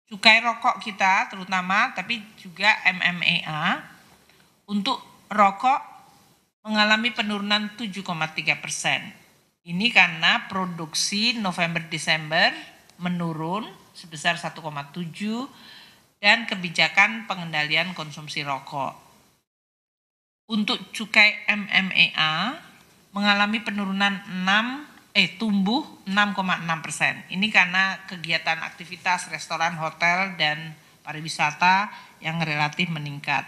Cukai rokok kita terutama tapi juga MMEA untuk rokok mengalami penurunan 7,3%. Ini karena produksi November-Desember menurun sebesar 1,7 dan kebijakan pengendalian konsumsi rokok. Untuk cukai MMEA mengalami penurunan tumbuh 6,6%. Ini karena kegiatan aktivitas restoran, hotel, dan pariwisata yang relatif meningkat.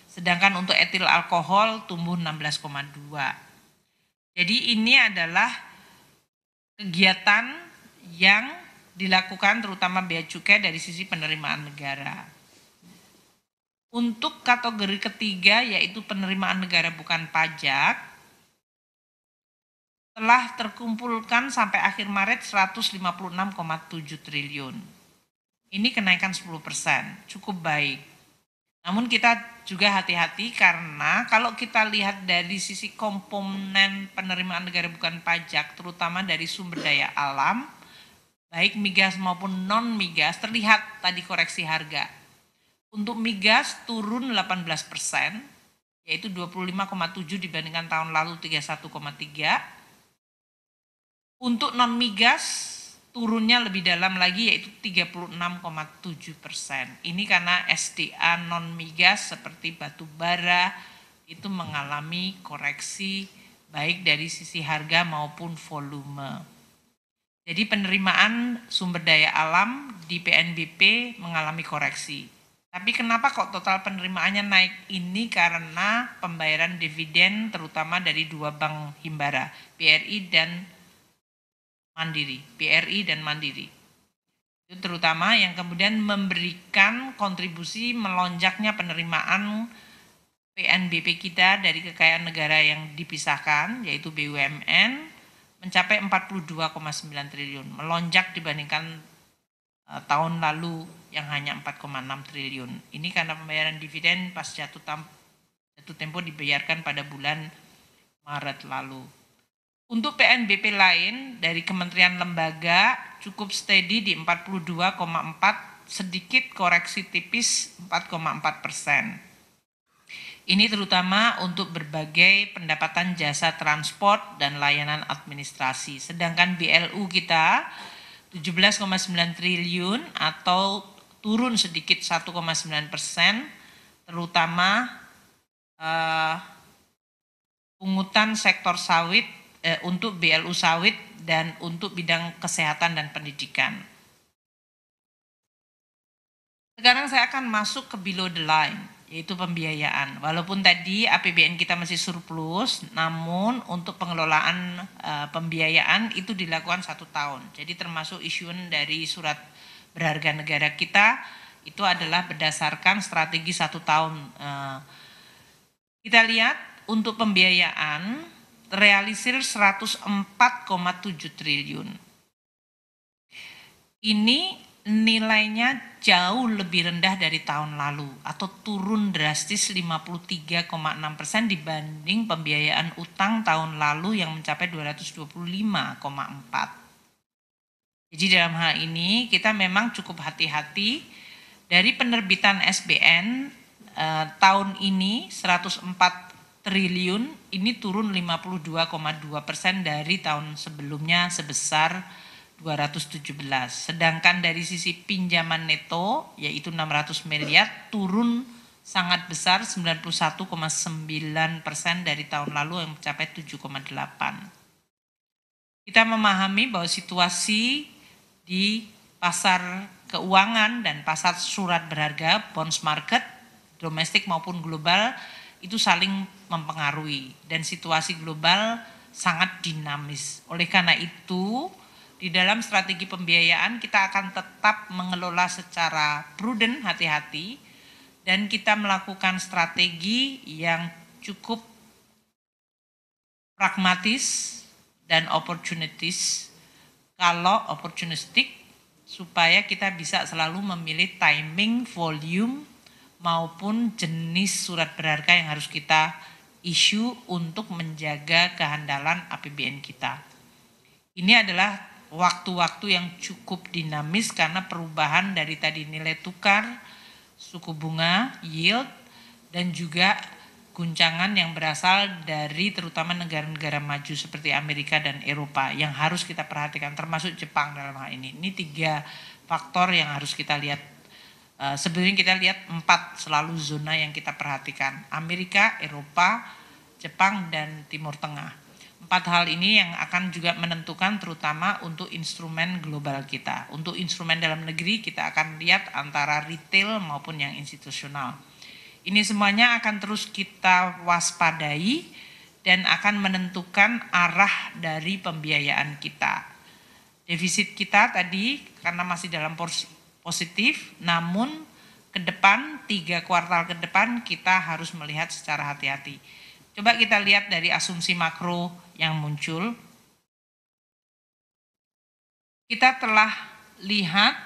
Sedangkan untuk etil alkohol tumbuh 16,2%. Jadi ini adalah kegiatan yang dilakukan terutama bea cukai dari sisi penerimaan negara. Untuk kategori ketiga yaitu penerimaan negara bukan pajak, telah terkumpulkan sampai akhir Maret 156,7 triliun. Ini kenaikan 10%, cukup baik. Namun kita juga hati-hati karena kalau kita lihat dari sisi komponen penerimaan negara bukan pajak, terutama dari sumber daya alam, baik migas maupun non migas, terlihat tadi koreksi harga. Untuk migas turun 18%, yaitu 25,7 dibandingkan tahun lalu 31,3. Untuk non migas turunnya lebih dalam lagi yaitu 36,7%. Ini karena SDA non migas seperti batu bara itu mengalami koreksi baik dari sisi harga maupun volume. Jadi penerimaan sumber daya alam di PNBP mengalami koreksi. Tapi kenapa kok total penerimaannya naik? Ini karena pembayaran dividen terutama dari dua bank himbara, BRI dan Mandiri. Itu terutama yang kemudian memberikan kontribusi melonjaknya penerimaan PNBP kita dari kekayaan negara yang dipisahkan, yaitu BUMN, mencapai 42,9 triliun, melonjak dibandingkan tahun lalu yang hanya 4,6 triliun. Ini karena pembayaran dividen pas jatuh tempo dibayarkan pada bulan Maret lalu. Untuk PNBP lain dari kementerian lembaga cukup steady di 42,4, sedikit koreksi tipis 4,4%. Ini terutama untuk berbagai pendapatan jasa transport dan layanan administrasi. Sedangkan BLU kita 17,9 triliun atau turun sedikit 1,9%, terutama pungutan sektor sawit untuk BLU sawit dan untuk bidang kesehatan dan pendidikan. Sekarang saya akan masuk ke below the line, yaitu pembiayaan. Walaupun tadi APBN kita masih surplus, namun untuk pengelolaan pembiayaan itu dilakukan 1 tahun. Jadi termasuk issuance dari surat berharga negara kita itu adalah berdasarkan strategi 1 tahun. Kita lihat untuk pembiayaan realisir 104,7 triliun. Ini nilainya jauh lebih rendah dari tahun lalu atau turun drastis 53,6% dibanding pembiayaan utang tahun lalu yang mencapai 225,4. Jadi dalam hal ini kita memang cukup hati-hati dari penerbitan SBN tahun ini 104 triliun ini turun 52,2% dari tahun sebelumnya sebesar 217. Sedangkan dari sisi pinjaman neto yaitu 600 miliar turun sangat besar 91,9% dari tahun lalu yang mencapai 7,8. Kita memahami bahwa situasi di pasar keuangan dan pasar surat berharga bonds market domestik maupun global itu saling mempengaruhi dan situasi global sangat dinamis. Oleh karena itu, di dalam strategi pembiayaan kita akan tetap mengelola secara prudent, hati-hati, dan kita melakukan strategi yang cukup pragmatis dan opportunistic supaya kita bisa selalu memilih timing, volume, maupun jenis surat berharga yang harus kita issue untuk menjaga kehandalan APBN kita. Ini adalah waktu-waktu yang cukup dinamis karena perubahan dari tadi nilai tukar, suku bunga, yield, dan juga guncangan yang berasal dari terutama negara-negara maju seperti Amerika dan Eropa yang harus kita perhatikan, termasuk Jepang dalam hal ini. Ini 3 faktor yang harus kita lihat. Sebenarnya kita lihat 4 selalu zona yang kita perhatikan. Amerika, Eropa, Jepang, dan Timur Tengah. 4 hal ini yang akan juga menentukan terutama untuk instrumen global kita. Untuk instrumen dalam negeri kita akan lihat antara retail maupun yang institusional. Ini semuanya akan terus kita waspadai dan akan menentukan arah dari pembiayaan kita. Defisit kita tadi karena masih dalam positif, namun ke depan 3 kuartal ke depan kita harus melihat secara hati-hati. Coba kita lihat dari asumsi makro yang muncul. Kita telah lihat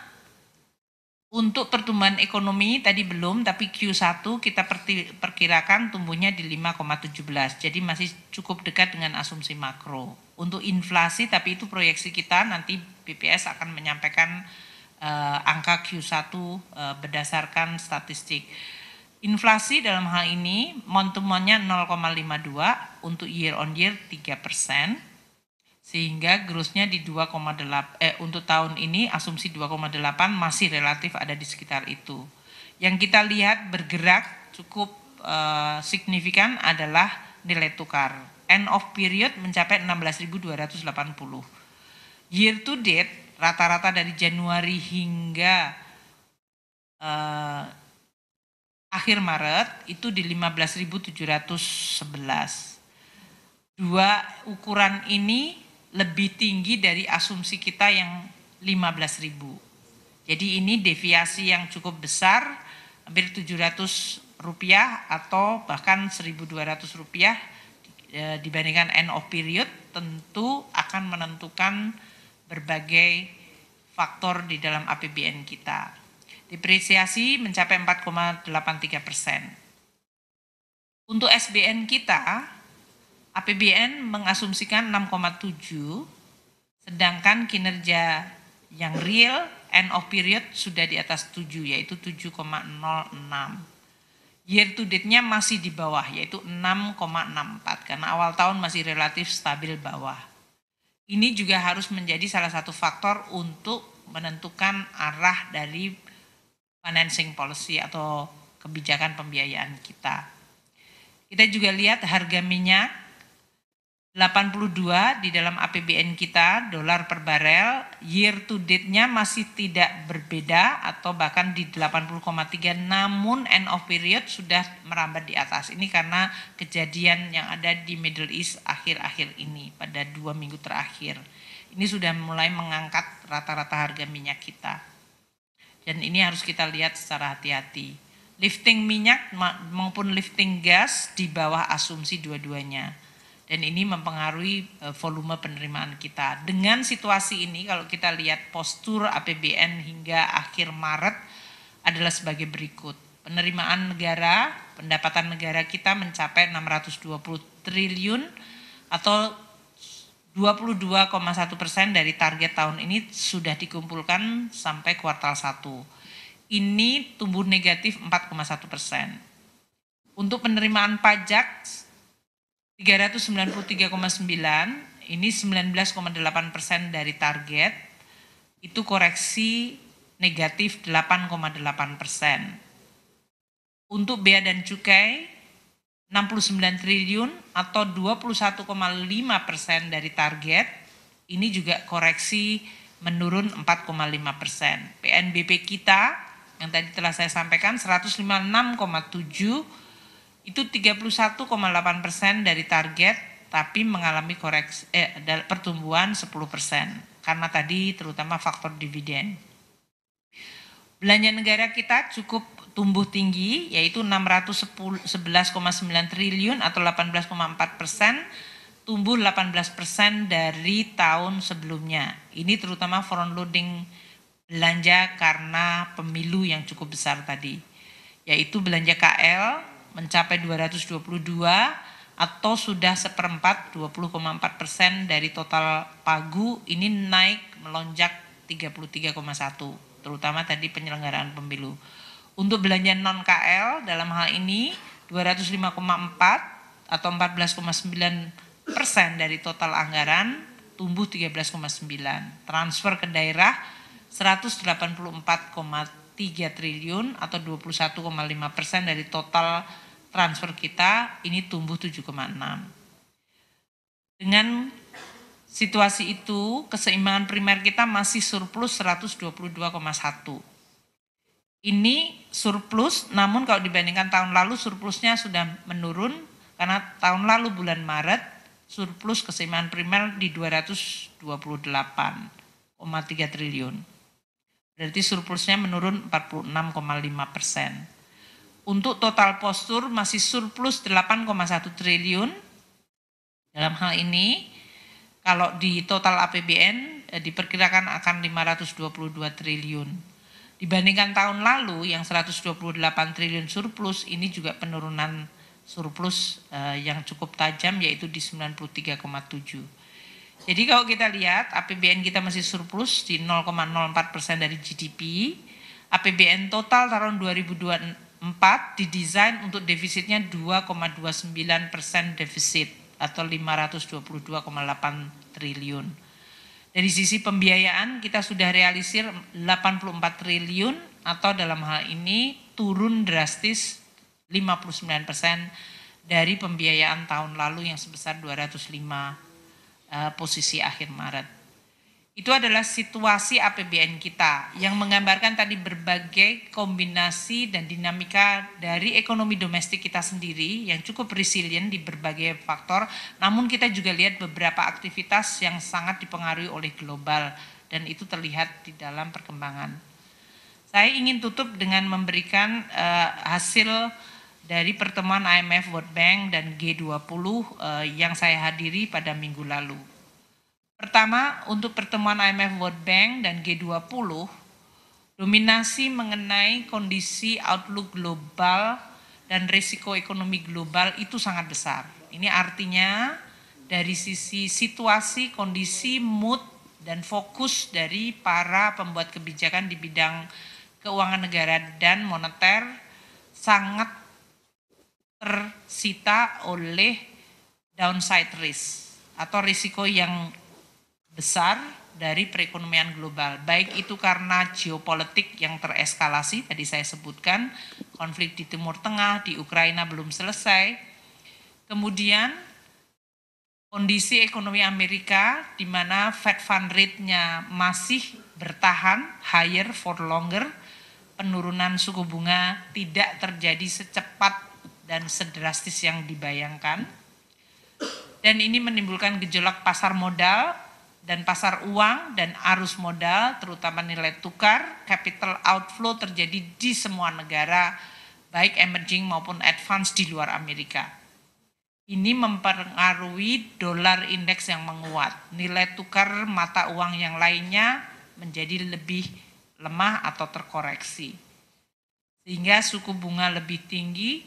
untuk pertumbuhan ekonomi tadi belum, tapi Q1 kita perkirakan tumbuhnya di 5,17. Jadi masih cukup dekat dengan asumsi makro. Untuk inflasi, tapi itu proyeksi kita nanti BPS akan menyampaikan angka Q1 berdasarkan statistik. Inflasi dalam hal ini momentumnya 0,52 untuk year on year 3%, sehingga growth-nya di 2,8 untuk tahun ini asumsi 2,8 masih relatif ada di sekitar itu. Yang kita lihat bergerak cukup signifikan adalah nilai tukar. End of period mencapai 16.280. Year to date rata-rata dari Januari hingga akhir Maret itu di 15.711. Dua ukuran ini lebih tinggi dari asumsi kita yang 15.000. Jadi ini deviasi yang cukup besar, hampir 700 rupiah atau bahkan 1.200 rupiah dibandingkan end of period, tentu akan menentukan berbagai faktor di dalam APBN kita. Depresiasi mencapai 4,83%. Untuk SBN kita, APBN mengasumsikan 6,7, sedangkan kinerja yang real end of period sudah di atas 7, yaitu 7,06. Year to date-nya masih di bawah, yaitu 6,64, karena awal tahun masih relatif stabil bawah. Ini juga harus menjadi salah satu faktor untuk menentukan arah dari financing policy atau kebijakan pembiayaan kita. Kita juga lihat harga minyak 82 di dalam APBN kita, dolar per barel, year to date-nya masih tidak berbeda atau bahkan di 80,3, namun end of period sudah merambat di atas. Ini karena kejadian yang ada di Middle East akhir-akhir ini, pada 2 minggu terakhir. Ini sudah mulai mengangkat rata-rata harga minyak kita. Dan ini harus kita lihat secara hati-hati. Lifting minyak maupun lifting gas di bawah asumsi dua-duanya. Dan ini mempengaruhi volume penerimaan kita. Dengan situasi ini kalau kita lihat postur APBN hingga akhir Maret adalah sebagai berikut. Penerimaan negara, pendapatan negara kita mencapai 620 triliun atau 22,1% dari target tahun ini sudah dikumpulkan sampai kuartal 1. Ini tumbuh negatif 4,1%. Untuk penerimaan pajak 393,9, ini 19,8% dari target, itu koreksi negatif 8,8%. Untuk bea dan cukai 69 triliun atau 21,5% dari target, ini juga koreksi menurun 4,5%. PNBP kita yang tadi telah saya sampaikan 156,7, itu 31,8% dari target, tapi mengalami koreksi pertumbuhan 10%, karena tadi terutama faktor dividen. Belanja negara kita cukup tumbuh tinggi, yaitu 611,9 triliun atau 18,4%, tumbuh 18% dari tahun sebelumnya. Ini terutama front loading belanja karena pemilu yang cukup besar tadi, yaitu belanja KL mencapai 222 atau sudah seperempat 20,4% dari total pagu, ini naik melonjak 33,1, terutama tadi penyelenggaraan pemilu. Untuk belanja non KL dalam hal ini 205,4 atau 14,9% dari total anggaran, tumbuh 13,9. Transfer ke daerah 184,3 triliun atau 21,5% dari total transfer kita, ini tumbuh 7,6. Dengan situasi itu, keseimbangan primer kita masih surplus 122,1. Ini surplus, namun kalau dibandingkan tahun lalu surplusnya sudah menurun, karena tahun lalu bulan Maret surplus keseimbangan primer di 228,3 triliun. Berarti surplusnya menurun 46,5%. Untuk total postur masih surplus 8,1 triliun. Dalam hal ini, kalau di total APBN diperkirakan akan 522 triliun. Dibandingkan tahun lalu yang 128 triliun surplus, ini juga penurunan surplus yang cukup tajam, yaitu di 93,7. Jadi kalau kita lihat APBN kita masih surplus di 0,04% dari GDP. APBN total tahun 2024 didesain untuk defisitnya 2,29% defisit atau 522,8 triliun. Dari sisi pembiayaan kita sudah realisir 84 triliun atau dalam hal ini turun drastis 59% dari pembiayaan tahun lalu yang sebesar 205 posisi akhir Maret. Itu adalah situasi APBN kita yang menggambarkan tadi berbagai kombinasi dan dinamika dari ekonomi domestik kita sendiri yang cukup resilient di berbagai faktor. Namun kita juga lihat beberapa aktivitas yang sangat dipengaruhi oleh global dan itu terlihat di dalam perkembangan. Saya ingin tutup dengan memberikan hasil dari pertemuan IMF, World Bank, dan G20 yang saya hadiri pada minggu lalu. Pertama, untuk pertemuan IMF, World Bank, dan G20, dominasi mengenai kondisi outlook global dan risiko ekonomi global itu sangat besar. Ini artinya dari sisi situasi, kondisi, mood, dan fokus dari para pembuat kebijakan di bidang keuangan negara dan moneter sangat tersita oleh downside risk atau risiko yang besar dari perekonomian global, baik itu karena geopolitik yang tereskalasi, tadi saya sebutkan, konflik di Timur Tengah, di Ukraina belum selesai, kemudian kondisi ekonomi Amerika di mana Fed Fund Rate-nya masih bertahan higher for longer, penurunan suku bunga tidak terjadi secepat dan sedrastis yang dibayangkan, dan ini menimbulkan gejolak pasar modal dan pasar uang dan arus modal, terutama nilai tukar, capital outflow terjadi di semua negara, baik emerging maupun advance di luar Amerika. Ini mempengaruhi dolar indeks yang menguat, nilai tukar mata uang yang lainnya menjadi lebih lemah atau terkoreksi. Sehingga suku bunga lebih tinggi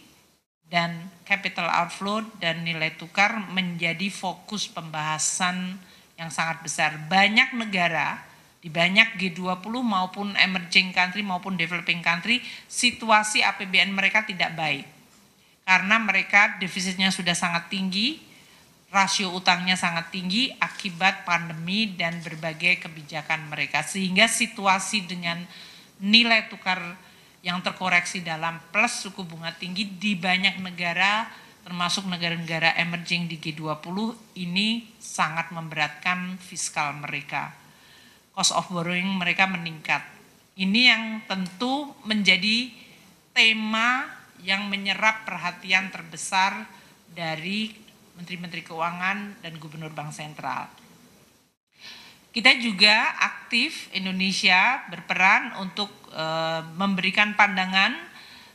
dan capital outflow dan nilai tukar menjadi fokus pembahasan yang sangat besar. Banyak negara, di banyak G20 maupun emerging country maupun developing country, situasi APBN mereka tidak baik. Karena mereka defisitnya sudah sangat tinggi, rasio utangnya sangat tinggi akibat pandemi dan berbagai kebijakan mereka. Sehingga situasi dengan nilai tukar yang terkoreksi dalam plus suku bunga tinggi di banyak negara, termasuk negara-negara emerging di G20 ini sangat memberatkan fiskal mereka. Cost of borrowing mereka meningkat. Ini yang tentu menjadi tema yang menyerap perhatian terbesar dari Menteri-Menteri Keuangan dan Gubernur Bank Sentral. Kita juga aktif Indonesia berperan untuk memberikan pandangan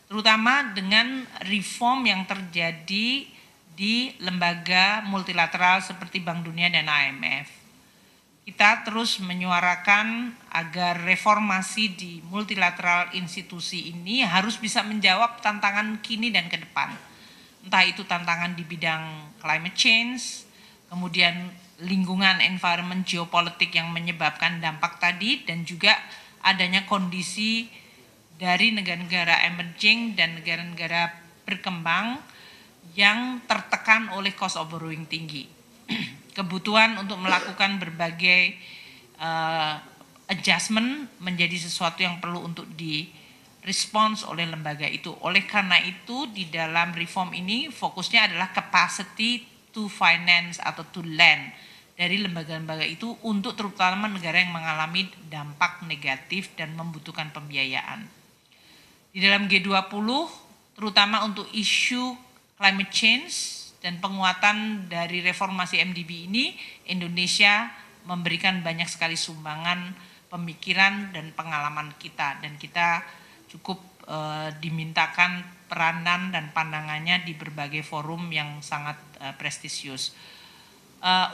terutama dengan reform yang terjadi di lembaga multilateral seperti Bank Dunia dan IMF. Kita terus menyuarakan agar reformasi di multilateral institusi ini harus bisa menjawab tantangan kini dan ke depan. Entah itu tantangan di bidang climate change, kemudian lingkungan, environment, geopolitik yang menyebabkan dampak tadi, dan juga adanya kondisi dari negara-negara emerging dan negara-negara berkembang yang tertekan oleh cost of borrowing tinggi. Kebutuhan untuk melakukan berbagai adjustment menjadi sesuatu yang perlu untuk direspons oleh lembaga itu. Oleh karena itu di dalam reform ini fokusnya adalah capacity to finance atau to lend dari lembaga-lembaga itu untuk terutama negara yang mengalami dampak negatif dan membutuhkan pembiayaan. Di dalam G20, terutama untuk isu climate change dan penguatan dari reformasi MDB ini, Indonesia memberikan banyak sekali sumbangan pemikiran dan pengalaman kita, dan kita cukup dimintakan peranan dan pandangannya di berbagai forum yang sangat prestisius.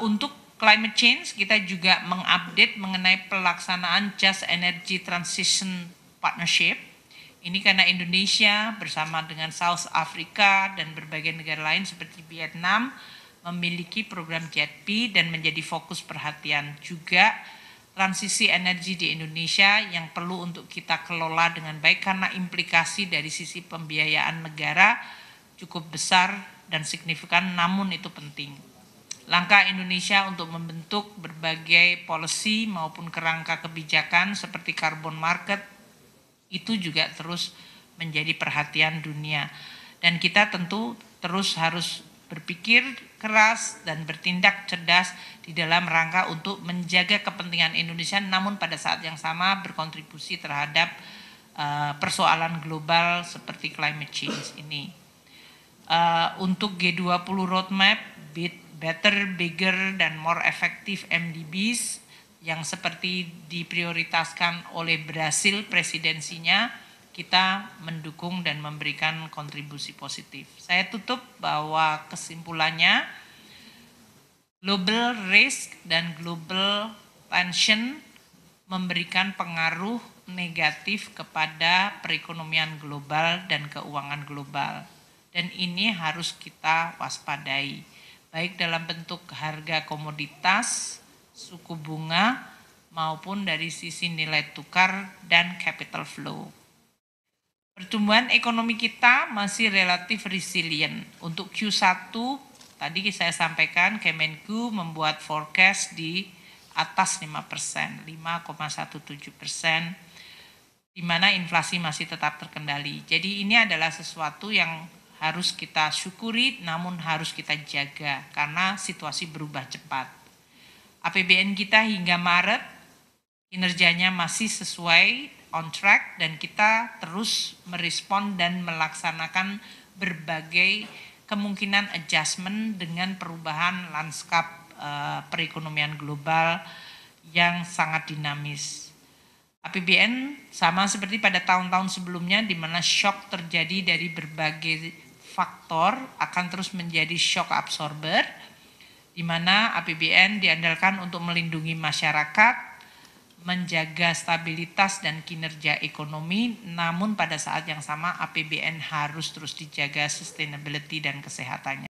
Untuk climate change, kita juga mengupdate mengenai pelaksanaan Just Energy Transition Partnership. Ini karena Indonesia bersama dengan South Africa dan berbagai negara lain seperti Vietnam memiliki program JETP dan menjadi fokus perhatian. Juga transisi energi di Indonesia yang perlu untuk kita kelola dengan baik karena implikasi dari sisi pembiayaan negara cukup besar dan signifikan, namun itu penting. Langkah Indonesia untuk membentuk berbagai policy maupun kerangka kebijakan seperti carbon market itu juga terus menjadi perhatian dunia. Dan kita tentu terus harus berpikir keras dan bertindak cerdas di dalam rangka untuk menjaga kepentingan Indonesia, namun pada saat yang sama berkontribusi terhadap persoalan global seperti climate change ini. Untuk G20 Roadmap, Better, Bigger, dan More Effective MDBs yang seperti diprioritaskan oleh Brasil presidensinya, kita mendukung dan memberikan kontribusi positif. Saya tutup bahwa kesimpulannya, global risk dan global tension memberikan pengaruh negatif kepada perekonomian global dan keuangan global. Dan ini harus kita waspadai, baik dalam bentuk harga komoditas, suku bunga, maupun dari sisi nilai tukar dan capital flow. Pertumbuhan ekonomi kita masih relatif resilient. Untuk Q1, tadi saya sampaikan Kemenku membuat forecast di atas 5%, 5,17%, di mana inflasi masih tetap terkendali. Jadi ini adalah sesuatu yang harus kita syukuri, namun harus kita jaga karena situasi berubah cepat. APBN kita hingga Maret kinerjanya masih sesuai on track dan kita terus merespon dan melaksanakan berbagai kemungkinan adjustment dengan perubahan lanskap perekonomian global yang sangat dinamis. APBN sama seperti pada tahun-tahun sebelumnya di mana shock terjadi dari berbagai faktor akan terus menjadi shock absorber, di mana APBN diandalkan untuk melindungi masyarakat, menjaga stabilitas dan kinerja ekonomi, namun pada saat yang sama APBN harus terus dijaga sustainability dan kesehatannya.